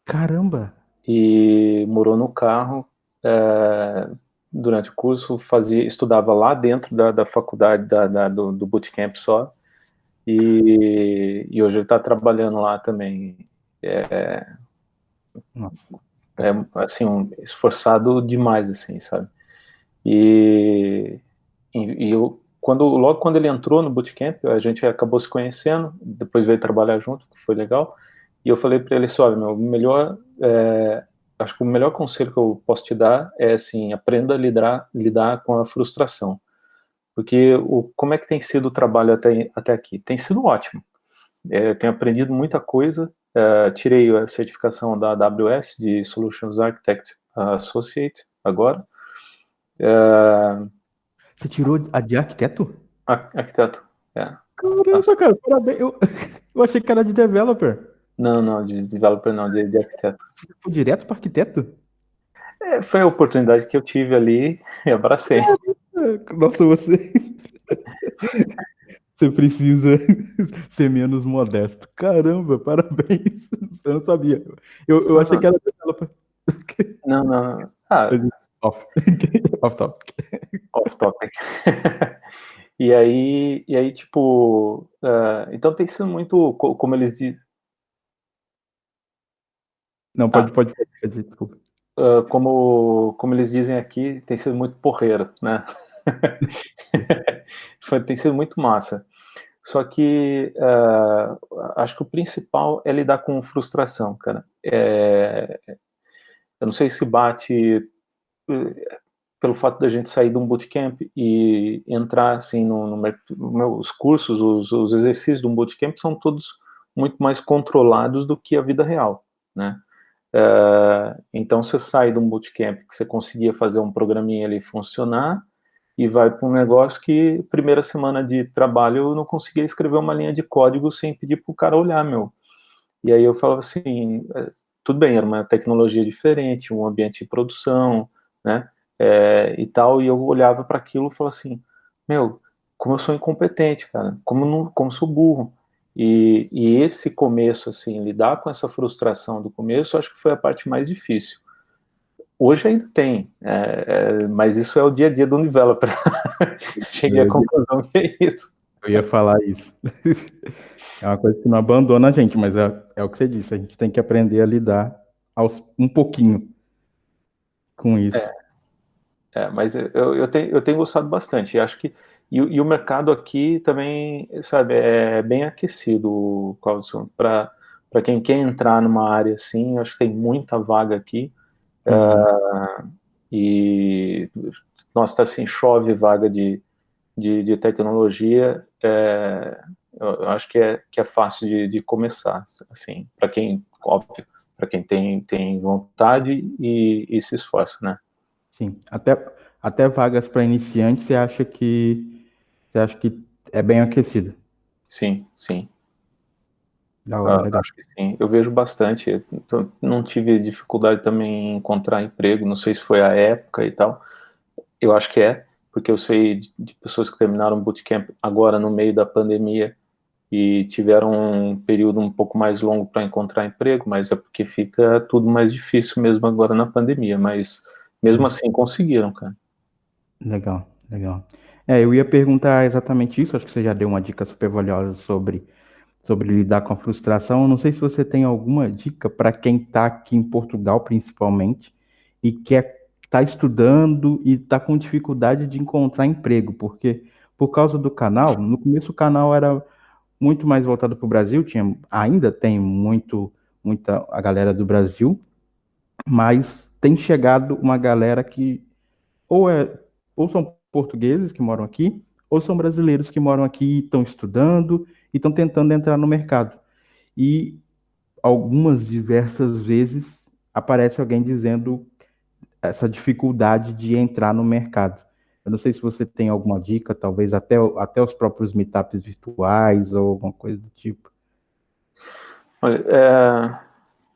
Caramba! e morou no carro é, durante o curso, estudava lá dentro da faculdade, do bootcamp só, e hoje ele está trabalhando lá também. Nossa. É assim, esforçado demais, assim, sabe? E, logo quando ele entrou no bootcamp, a gente acabou se conhecendo, depois veio trabalhar junto, que foi legal. E eu falei para ele assim: olha, acho que o melhor conselho que eu posso te dar é assim, aprenda a lidar com a frustração. Porque como é que tem sido o trabalho até aqui? Tem sido ótimo. Tenho aprendido muita coisa. Tirei a certificação da AWS de Solutions Architect Associate agora. Você tirou a de arquiteto? Arquiteto. É. Caramba, cara, parabéns. Eu achei que era de developer. Não, não, de developer não, de arquiteto. Você foi direto para arquiteto? Foi a oportunidade que eu tive ali e abracei. Nossa, você precisa ser menos modesto. Caramba, parabéns. Eu não sabia. Eu achei que era developer. Não, não. Off. Off topic. Off topic. E aí, tipo, então tem sido muito, como eles dizem, Não, pode, desculpa. como eles dizem aqui, tem sido muito porreiro, né? Tem sido muito massa. Só que acho que o principal é lidar com frustração, cara. Eu não sei se bate pelo fato da gente sair de um bootcamp e entrar assim os cursos, os exercícios de um bootcamp são todos muito mais controlados do que a vida real, né? Então você sai de um bootcamp que você conseguia fazer um programinha ali funcionar e vai para um negócio que primeira semana de trabalho eu não conseguia escrever uma linha de código sem pedir para o cara olhar, meu. E aí eu falava assim, tudo bem, era uma tecnologia diferente, um ambiente de produção, né, e tal, e eu olhava para aquilo e falava assim, meu, como eu sou incompetente, cara, como sou burro. E esse começo, assim, lidar com essa frustração do começo, acho que foi a parte mais difícil. Hoje ainda tem, mas isso é o dia a dia do developer. Cheguei à conclusão que é isso. Eu ia falar isso. É uma coisa que não abandona a gente, mas é o que você disse, a gente tem que aprender a lidar um pouquinho com isso. Mas eu tenho gostado bastante. E acho que e o mercado aqui também, sabe, é bem aquecido, Claudson, para quem quer entrar numa área assim. Acho que tem muita vaga aqui. E nossa, tá assim, chove vaga de tecnologia. Eu acho que é fácil de começar, assim, para quem, óbvio, para quem tem vontade e se esforça, né? Sim. Até vagas para iniciantes, você acha que é bem aquecido. Sim, sim. Da hora, legal. Acho que sim. Eu vejo bastante. Não tive dificuldade também em encontrar emprego. Não sei se foi a época e tal. Eu acho que porque eu sei de pessoas que terminaram o bootcamp agora no meio da pandemia e tiveram um período um pouco mais longo para encontrar emprego, mas é porque fica tudo mais difícil mesmo agora na pandemia. Mas mesmo assim conseguiram, cara. Legal, legal. Eu ia perguntar exatamente isso, acho que você já deu uma dica super valiosa sobre lidar com a frustração. Eu não sei se você tem alguma dica para quem está aqui em Portugal, principalmente, e quer estar estudando e está com dificuldade de encontrar emprego, porque por causa do canal, no começo o canal era muito mais voltado para o Brasil, ainda tem muita a galera do Brasil, mas tem chegado uma galera que ou é ou são portugueses que moram aqui, ou são brasileiros que moram aqui e estão estudando e estão tentando entrar no mercado. E algumas diversas vezes aparece alguém dizendo essa dificuldade de entrar no mercado. Eu não sei se você tem alguma dica, talvez até os próprios meetups virtuais ou alguma coisa do tipo. Olha,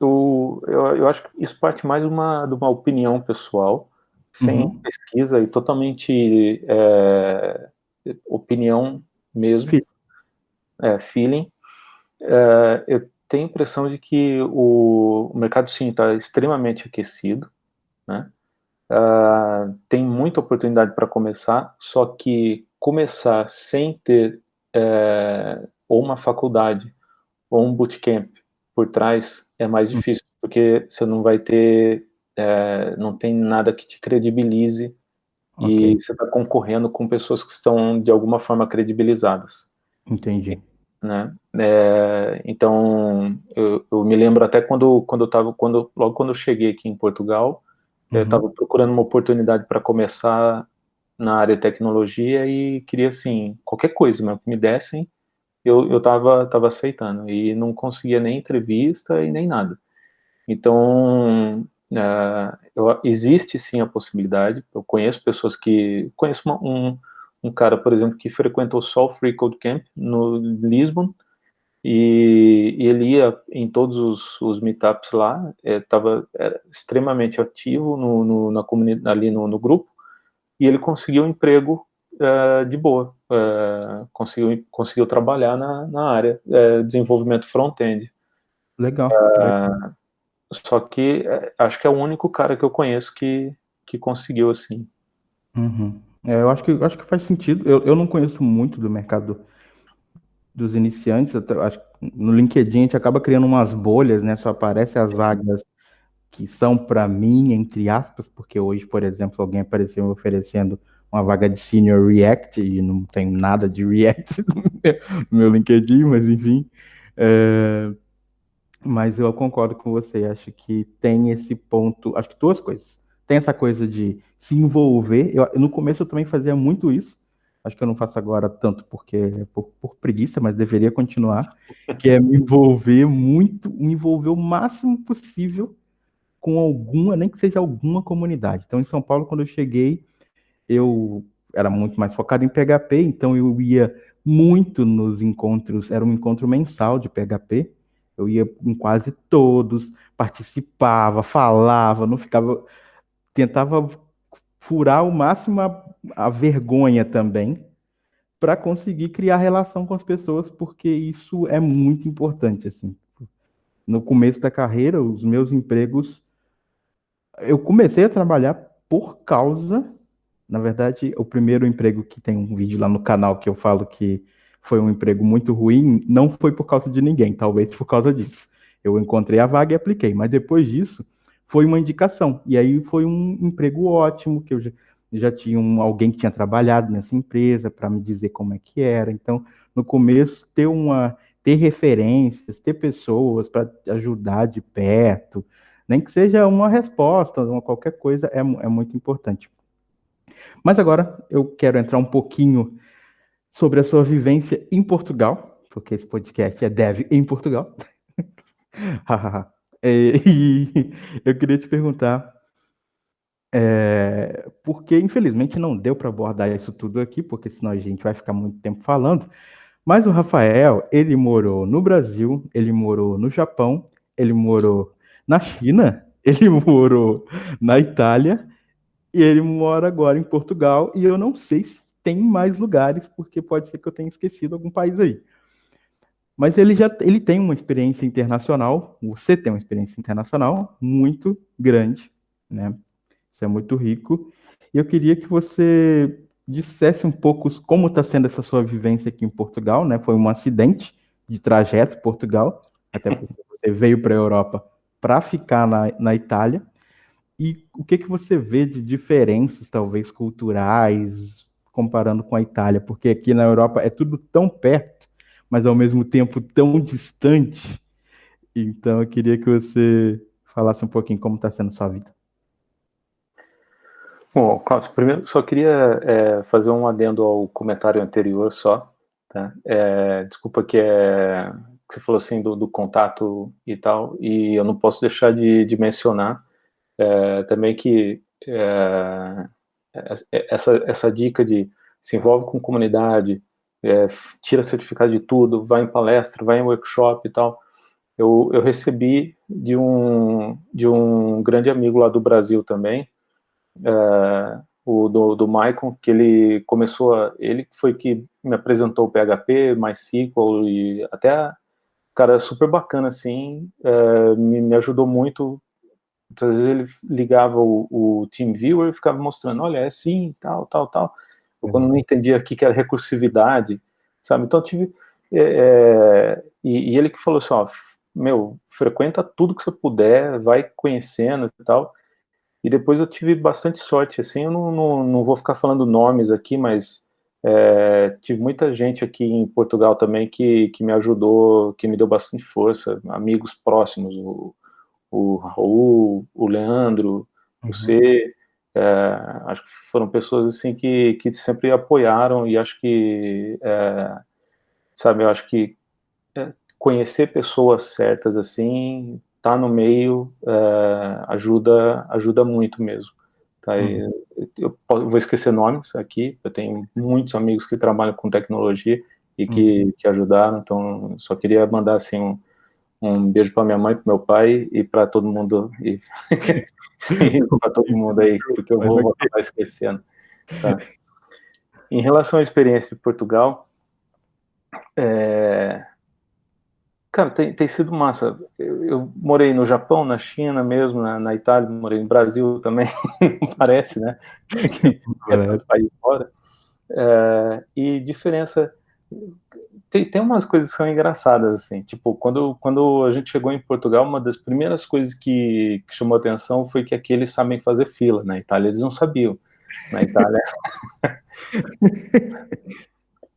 eu acho que isso parte mais de uma opinião pessoal, sem Uhum. pesquisa e totalmente opinião mesmo, feeling. Eu tenho a impressão de que o mercado sim está extremamente aquecido, né? Tem muita oportunidade para começar, só que começar sem ter ou uma faculdade ou um bootcamp por trás é mais difícil, porque você não vai ter, não tem nada que te credibilize Ok, e você está concorrendo com pessoas que estão de alguma forma credibilizadas, entendi. né? Então eu me lembro até logo quando eu cheguei aqui em Portugal, eu estava Uhum. procurando uma oportunidade para começar na área de tecnologia e queria assim qualquer coisa, mas que me dessem eu tava aceitando e não conseguia nem entrevista e nem nada. Então, existe sim a possibilidade. Eu conheço pessoas conheço um cara, por exemplo, que frequentou só o Free Code Camp no Lisbon e ele ia em todos os meetups lá, era extremamente ativo na comunidade, ali no grupo, e ele conseguiu um emprego de boa, conseguiu trabalhar na área desenvolvimento front-end. Legal, legal. Só que acho que é o único cara que eu conheço que conseguiu assim. Uhum. Eu acho que faz sentido. Eu não conheço muito do mercado dos iniciantes. Acho que no LinkedIn a gente acaba criando umas bolhas, né? Só aparecem as vagas que são para mim, entre aspas, porque hoje, por exemplo, alguém apareceu me oferecendo uma vaga de Senior React e não tem nada de React no meu LinkedIn, mas enfim. É, mas eu concordo com você, acho que tem esse ponto, acho que duas coisas. Tem essa coisa de se envolver. No começo eu também fazia muito isso. Acho que eu não faço agora tanto porque por preguiça, mas deveria continuar, que é me envolver muito, me envolver o máximo possível com alguma, nem que seja alguma comunidade. Então, em São Paulo, quando eu cheguei, eu era muito mais focado em PHP, então eu ia muito nos encontros, era um encontro mensal de PHP, eu ia em quase todos, participava, falava, não ficava, tentava furar ao máximo a vergonha também, para conseguir criar relação com as pessoas, porque isso é muito importante, assim. No começo da carreira, os meus empregos, eu comecei a trabalhar por causa, na verdade, o primeiro emprego que tem um vídeo lá no canal que eu falo que foi um emprego muito ruim, não foi por causa de ninguém, talvez por causa disso. Eu encontrei a vaga e apliquei, mas depois disso foi uma indicação. E aí foi um emprego ótimo, que eu já tinha alguém que tinha trabalhado nessa empresa para me dizer como é que era. Então, no começo, ter referências, ter pessoas para ajudar de perto, nem que seja uma resposta, qualquer coisa, é muito importante. Mas agora eu quero entrar um pouquinho sobre a sua vivência em Portugal, porque esse podcast é Dev em Portugal. E eu queria te perguntar, porque infelizmente não deu para abordar isso tudo aqui, porque senão a gente vai ficar muito tempo falando, mas o Rafael, ele morou no Brasil, ele morou no Japão, ele morou na China, ele morou na Itália, e ele mora agora em Portugal, e eu não sei se tem mais lugares, porque pode ser que eu tenha esquecido algum país aí. Mas ele tem uma experiência internacional, você tem uma experiência internacional muito grande, né? Isso é muito rico. E eu queria que você dissesse um pouco como está sendo essa sua vivência aqui em Portugal, né? Foi um acidente de trajeto Portugal, até porque você veio para a Europa para ficar na Itália. E o que você vê de diferenças, talvez, culturais, comparando com a Itália? Porque aqui na Europa é tudo tão perto, mas ao mesmo tempo tão distante. Então, eu queria que você falasse um pouquinho como está sendo a sua vida. Bom, Klaus, primeiro só queria fazer um adendo ao comentário anterior só, tá? Desculpa que você falou assim do contato e tal, e eu não posso deixar de mencionar também que essa dica de se envolve com comunidade, tira certificado de tudo, vai em palestra, vai em workshop e tal, eu recebi de um grande amigo lá do Brasil também, do Maicon, que ele foi que me apresentou o PHP, MySQL, e até, cara, super bacana, assim, me ajudou muito. Às vezes ele ligava o TeamViewer e ficava mostrando, olha, é assim, tal, tal, tal. Eu, quando não entendia o que era recursividade, sabe? Então eu tive... e ele que falou assim, ó, frequenta tudo que você puder, vai conhecendo e tal. E depois eu tive bastante sorte, assim, eu não vou ficar falando nomes aqui, mas tive muita gente aqui em Portugal também que me ajudou, que me deu bastante força, amigos próximos, o Raul, o Leandro, você, acho que foram pessoas assim que sempre apoiaram, e acho que, sabe, eu acho que conhecer pessoas certas assim, tá no meio, ajuda muito mesmo. Tá? Eu vou esquecer nomes aqui, eu tenho muitos amigos que trabalham com tecnologia e que ajudaram, então só queria mandar assim um beijo para minha mãe, para meu pai e para todo mundo, e para todo mundo aí, porque eu vou acabar esquecendo. Tá? Em relação à experiência de Portugal, cara, tem sido massa. Eu morei no Japão, na China mesmo, na Itália, morei no Brasil também, parece, né? Que é tanto país fora. E diferença... Tem umas coisas que são engraçadas, assim, tipo, quando a gente chegou em Portugal, uma das primeiras coisas que chamou a atenção foi que aqui eles sabem fazer fila. Na Itália eles não sabiam. Na Itália...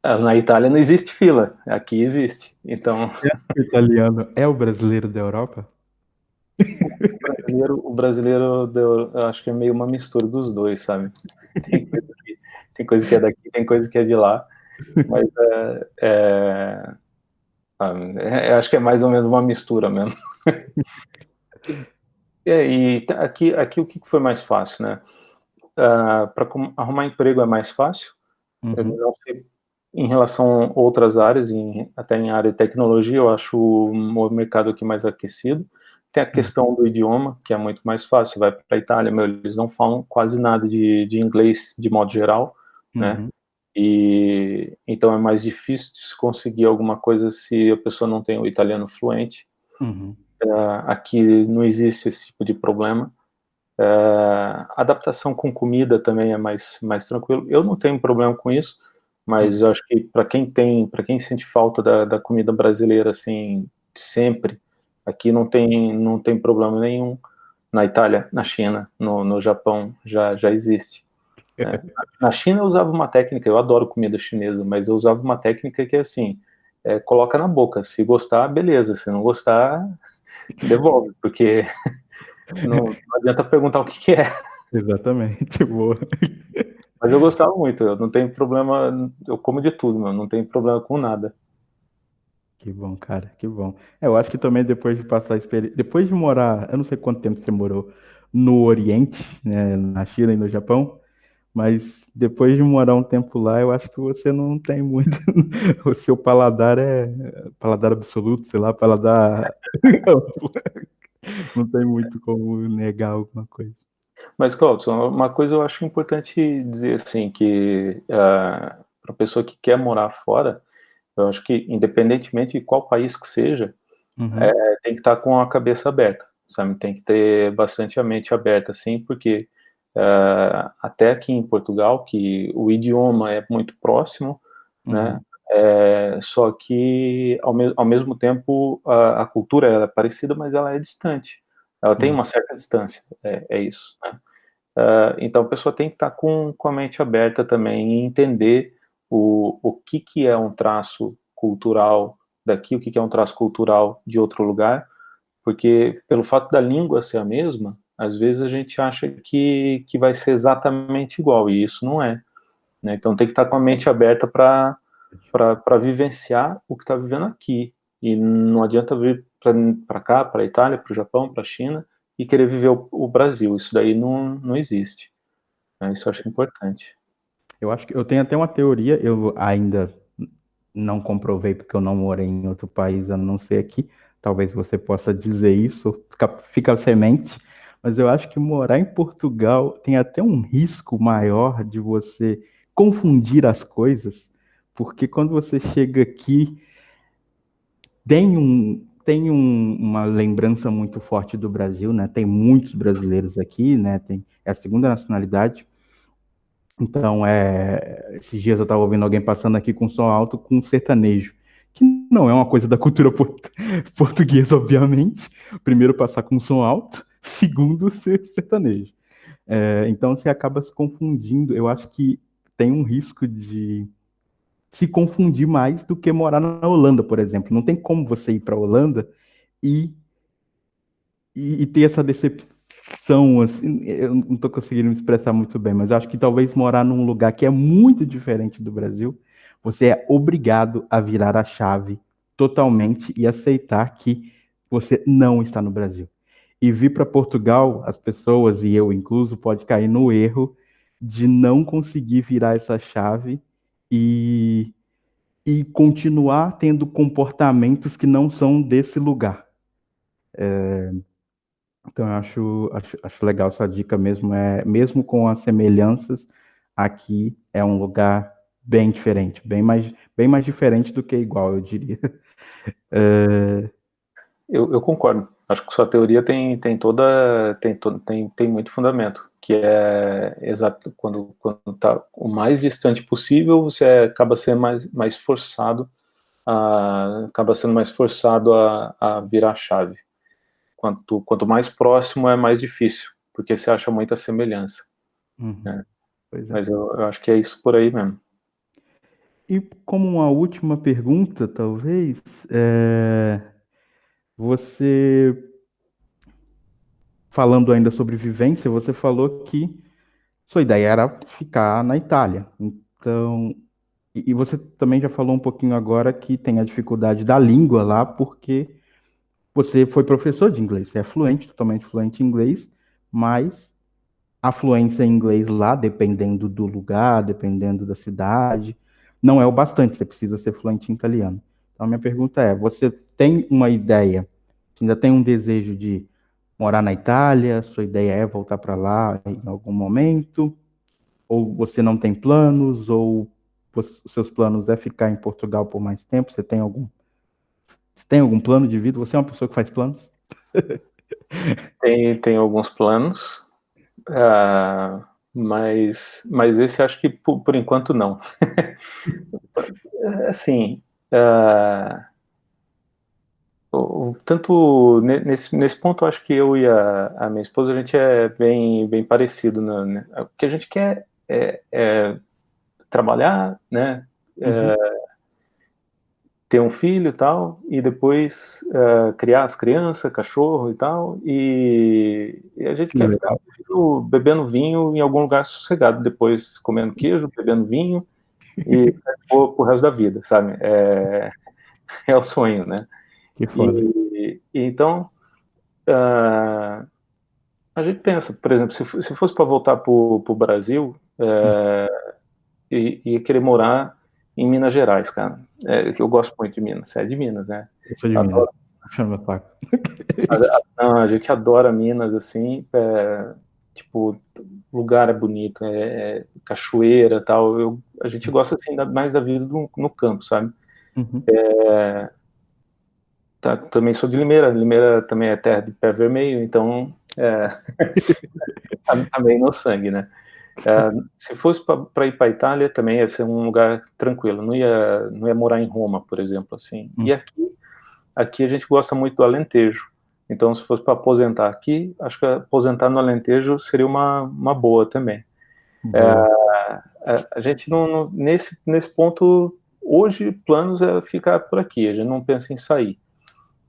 Na Itália não existe fila, aqui existe. Então... O italiano é o brasileiro da Europa? O brasileiro eu acho que é meio uma mistura dos dois, sabe? Tem coisa que é daqui, tem coisa que é de lá, mas acho que é mais ou menos uma mistura mesmo. E aqui o que foi mais fácil, né? Para arrumar emprego é mais fácil. Eu não sei, em relação a outras áreas, até em área de tecnologia, eu acho o mercado aqui mais aquecido. Tem a questão do idioma, que é muito mais fácil. Você vai para a Itália, eles não falam quase nada de inglês de modo geral, né? e então é mais difícil de se conseguir alguma coisa se a pessoa não tem o italiano fluente. Uhum. Aqui não existe esse tipo de problema. Adaptação com comida também é mais tranquilo. Eu não tenho problema com isso, mas eu acho que para quem sente falta da comida brasileira, assim, sempre, aqui não tem problema nenhum. Na Itália, na China, no Japão, já existe, né? Na China eu usava uma técnica, eu adoro comida chinesa, mas eu usava uma técnica que é assim, coloca na boca, se gostar, beleza, se não gostar, devolve, porque não adianta perguntar o que é. Exatamente, boa. Mas eu gostava muito, eu não tenho problema, eu como de tudo, mano, não tenho problema com nada. Que bom, cara, que bom. Eu acho que também depois de passar a experiência, depois de morar, eu não sei quanto tempo você morou no Oriente, né, na China e no Japão, mas depois de morar um tempo lá, eu acho que você não tem muito. O seu paladar é paladar absoluto, sei lá, paladar amplo. Não tem muito como negar alguma coisa. Mas, Claudson, uma coisa eu acho importante dizer, assim, que para a pessoa que quer morar fora, eu acho que independentemente de qual país que seja, Uhum, tem que estar com a cabeça aberta, sabe? Tem que ter bastante a mente aberta, assim, porque até aqui em Portugal, que o idioma é muito próximo, né? uhum, Só que ao mesmo tempo a cultura ela é parecida, mas ela é distante. Ela tem sim. uma certa distância, é isso, né? Então a pessoa tem que estar com a mente aberta também e entender o que é um traço cultural daqui, o que é um traço cultural de outro lugar, porque pelo fato da língua ser a mesma, às vezes a gente acha que vai ser exatamente igual, e isso não é, né? Então tem que estar com a mente aberta para vivenciar o que está vivendo aqui. E não adianta vir para cá, para a Itália, para o Japão, para a China, e querer viver o Brasil. Isso daí não existe, né? Isso eu acho importante. Eu acho que eu tenho até uma teoria, eu ainda não comprovei porque eu não morei em outro país, a não ser aqui. Talvez você possa dizer isso, fica a semente. Mas eu acho que morar em Portugal tem até um risco maior de você confundir as coisas, porque quando você chega aqui, uma lembrança muito forte do Brasil, né? Tem muitos brasileiros aqui, né? É a segunda nacionalidade. Então, esses dias eu estava ouvindo alguém passando aqui com som alto com sertanejo, que não é uma coisa da cultura portuguesa, obviamente. Primeiro, passar com som alto, segundo, ser sertanejo. Então, você acaba se confundindo. Eu acho que tem um risco de se confundir mais do que morar na Holanda, por exemplo. Não tem como você ir para a Holanda e e ter essa decepção, assim, eu não estou conseguindo me expressar muito bem, mas eu acho que talvez morar num lugar que é muito diferente do Brasil, você é obrigado a virar a chave totalmente e aceitar que você não está no Brasil. E vir para Portugal, as pessoas, e eu incluso, pode cair no erro de não conseguir virar essa chave e, e continuar tendo comportamentos que não são desse lugar. Então, eu acho legal sua dica mesmo. Mesmo com as semelhanças, aqui é um lugar bem diferente, bem mais diferente do que igual, eu diria. Eu concordo. Acho que sua teoria tem muito fundamento, que é exato quando tá o mais distante possível, você acaba sendo mais forçado a virar a chave. Quanto mais próximo é mais difícil, porque você acha muita semelhança, Uhum, né? pois é. Mas eu acho que é isso por aí mesmo. E como uma última pergunta, talvez, você, falando ainda sobre vivência, você falou que sua ideia era ficar na Itália. Então, e você também já falou um pouquinho agora que tem a dificuldade da língua lá, porque você foi professor de inglês, você é fluente, totalmente fluente em inglês, mas a fluência em inglês lá, dependendo do lugar, dependendo da cidade, não é o bastante, você precisa ser fluente em italiano. Então, a minha pergunta é: você tem uma ideia, ainda tem um desejo de morar na Itália? Sua ideia é voltar para lá em algum momento? Ou você não tem planos? Ou os seus planos é ficar em Portugal por mais tempo? Você tem algum plano de vida? Você é uma pessoa que faz planos? Tem alguns planos, mas esse acho que por enquanto não. Assim, tanto nesse ponto, eu acho que eu e a minha esposa, a gente é bem parecido, né? O que a gente quer é trabalhar, né? Ter um filho e tal, e depois criar as crianças, cachorro e tal, e a gente Que quer ficar legal. bebendo vinho em algum lugar sossegado, depois comendo queijo, bebendo vinho, e pro resto da vida, sabe? É o sonho, né? Que foda. E então, a gente pensa, por exemplo, se fosse para voltar para o Brasil, ia querer morar em Minas Gerais, cara. Eu gosto muito de Minas, você é de Minas, né? Eu sou de Eu Minas. adoro. Chama meu saco. Não, a gente adora Minas, assim, tipo, o lugar é bonito, cachoeira, tal. A gente gosta assim mais da vida no campo, sabe? Uhum. Também sou de Limeira. Limeira também é terra de pé vermelho, então tá meio no sangue, né? Se fosse para ir para Itália, também ia ser um lugar tranquilo. Não ia morar em Roma, por exemplo, assim. E aqui a gente gosta muito do Alentejo. Então, se fosse para aposentar aqui, acho que aposentar no Alentejo seria uma boa também. Boa. A gente nesse ponto, hoje, planos é ficar por aqui, a gente não pensa em sair.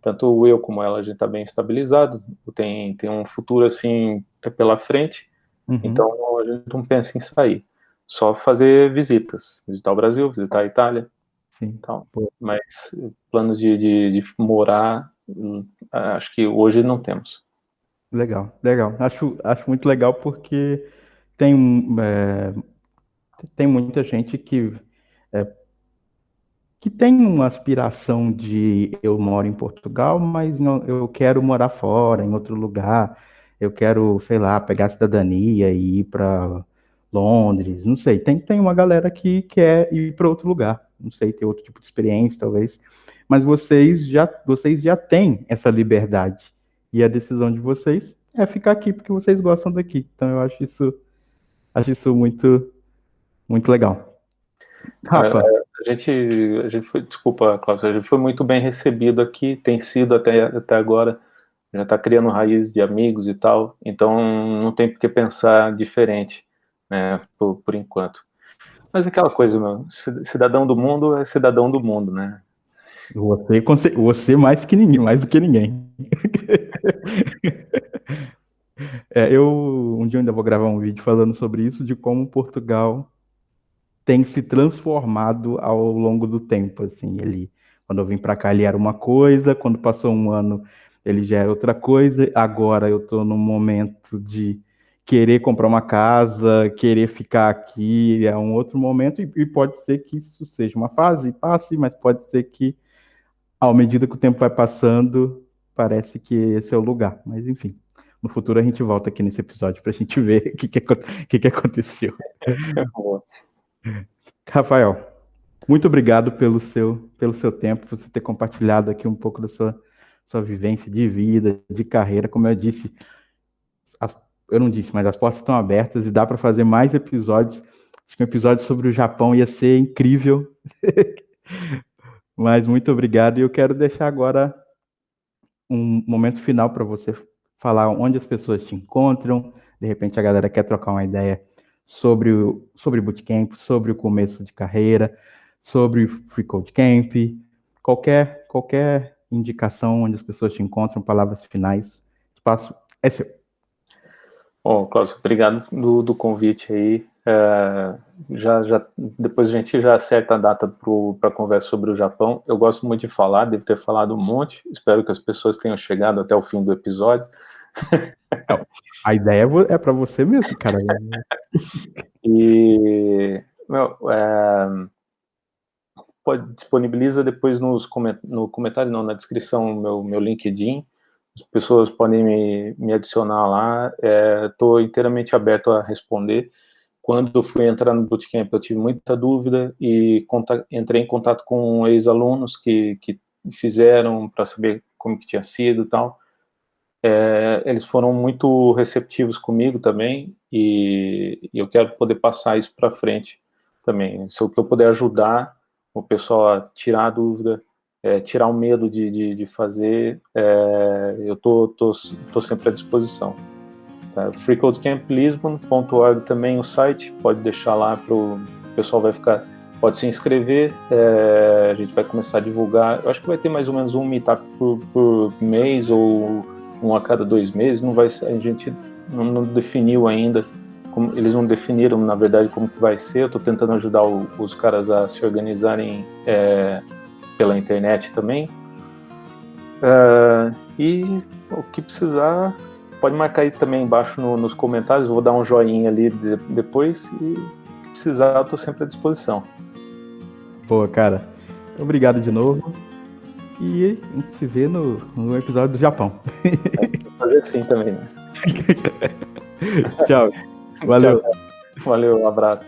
Tanto eu como ela, a gente está bem estabilizado, tem um futuro assim pela frente, Uhum. então a gente não pensa em sair. Só fazer visitas, visitar o Brasil, visitar a Itália, Sim. tal. Boa. Mas planos de morar, acho que hoje não temos. Legal, legal. Acho muito legal porque tem, tem muita gente é, que tem uma aspiração de eu moro em Portugal, mas não, eu quero morar fora, em outro lugar. Eu quero, sei lá, pegar a cidadania e ir para Londres, não sei. Tem uma galera que quer ir para outro lugar, não sei, ter outro tipo de experiência, talvez. Mas vocês já têm essa liberdade. E a decisão de vocês é ficar aqui porque vocês gostam daqui. Então eu acho isso muito, muito legal. Rafa, A gente foi, desculpa, Cláudio, a gente foi muito bem recebido aqui, tem sido até agora, já está criando raízes de amigos e tal, então não tem por que pensar diferente, né, por enquanto. Mas aquela coisa, meu, cidadão do mundo é cidadão do mundo, né? você mais que ninguém, mais do que ninguém. Um dia eu ainda vou gravar um vídeo falando sobre isso, de como Portugal tem se transformado ao longo do tempo, assim, quando eu vim para cá ele era uma coisa, quando passou um ano ele já era outra coisa, agora eu estou num momento de querer comprar uma casa, querer ficar aqui, é um outro momento, e pode ser que isso seja uma fase, passe, mas pode ser que, à medida que o tempo vai passando, parece que esse é o lugar, mas enfim. No futuro a gente volta aqui nesse episódio para a gente ver o que aconteceu. Rafael, muito obrigado pelo seu tempo, por você ter compartilhado aqui um pouco da sua vivência de vida, de carreira. Como eu disse, eu não disse, mas as portas estão abertas e dá para fazer mais episódios. Acho que um episódio sobre o Japão ia ser incrível. Mas muito obrigado. E eu quero deixar agora um momento final para você falar onde as pessoas te encontram. De repente a galera quer trocar uma ideia sobre Bootcamp, sobre o começo de carreira, sobre Free Code Camp, qualquer indicação onde as pessoas te encontram, palavras finais, o espaço é seu. Bom, Cláudio, obrigado do convite aí. Depois a gente já acerta a data para a conversa sobre o Japão. Eu gosto muito de falar, devo ter falado um monte. Espero que as pessoas tenham chegado até o fim do episódio. Não, a ideia é para você mesmo, cara. E, meu, disponibiliza depois no comentário, não, na descrição, meu LinkedIn. As pessoas podem me adicionar lá. Estou inteiramente aberto a responder Quando eu fui entrar no Bootcamp, eu tive muita dúvida e entrei em contato com ex-alunos que fizeram para saber como que tinha sido e tal. Eles foram muito receptivos comigo também e eu quero poder passar isso para frente também. Se o que eu puder ajudar o pessoal a tirar a dúvida, tirar o medo de fazer, eu tô sempre à disposição. Tá? freecodecamp.lisbon.org também o site, pode deixar lá para o pessoal pode se inscrever, a gente vai começar a divulgar. Eu acho que vai ter mais ou menos um meetup por mês ou um a cada 2 meses. Não vai, a gente não definiu ainda, eles não definiram, na verdade, como que vai ser. Eu estou tentando ajudar os caras a se organizarem pela internet também. E o que precisar, pode marcar aí também embaixo nos comentários. Eu vou dar um joinha ali depois e o que precisar, eu estou sempre à disposição. Boa, cara. Obrigado de novo. E a gente se vê no episódio do Japão. Vou fazer assim também, né? Tchau. Valeu. Tchau. Valeu, um abraço.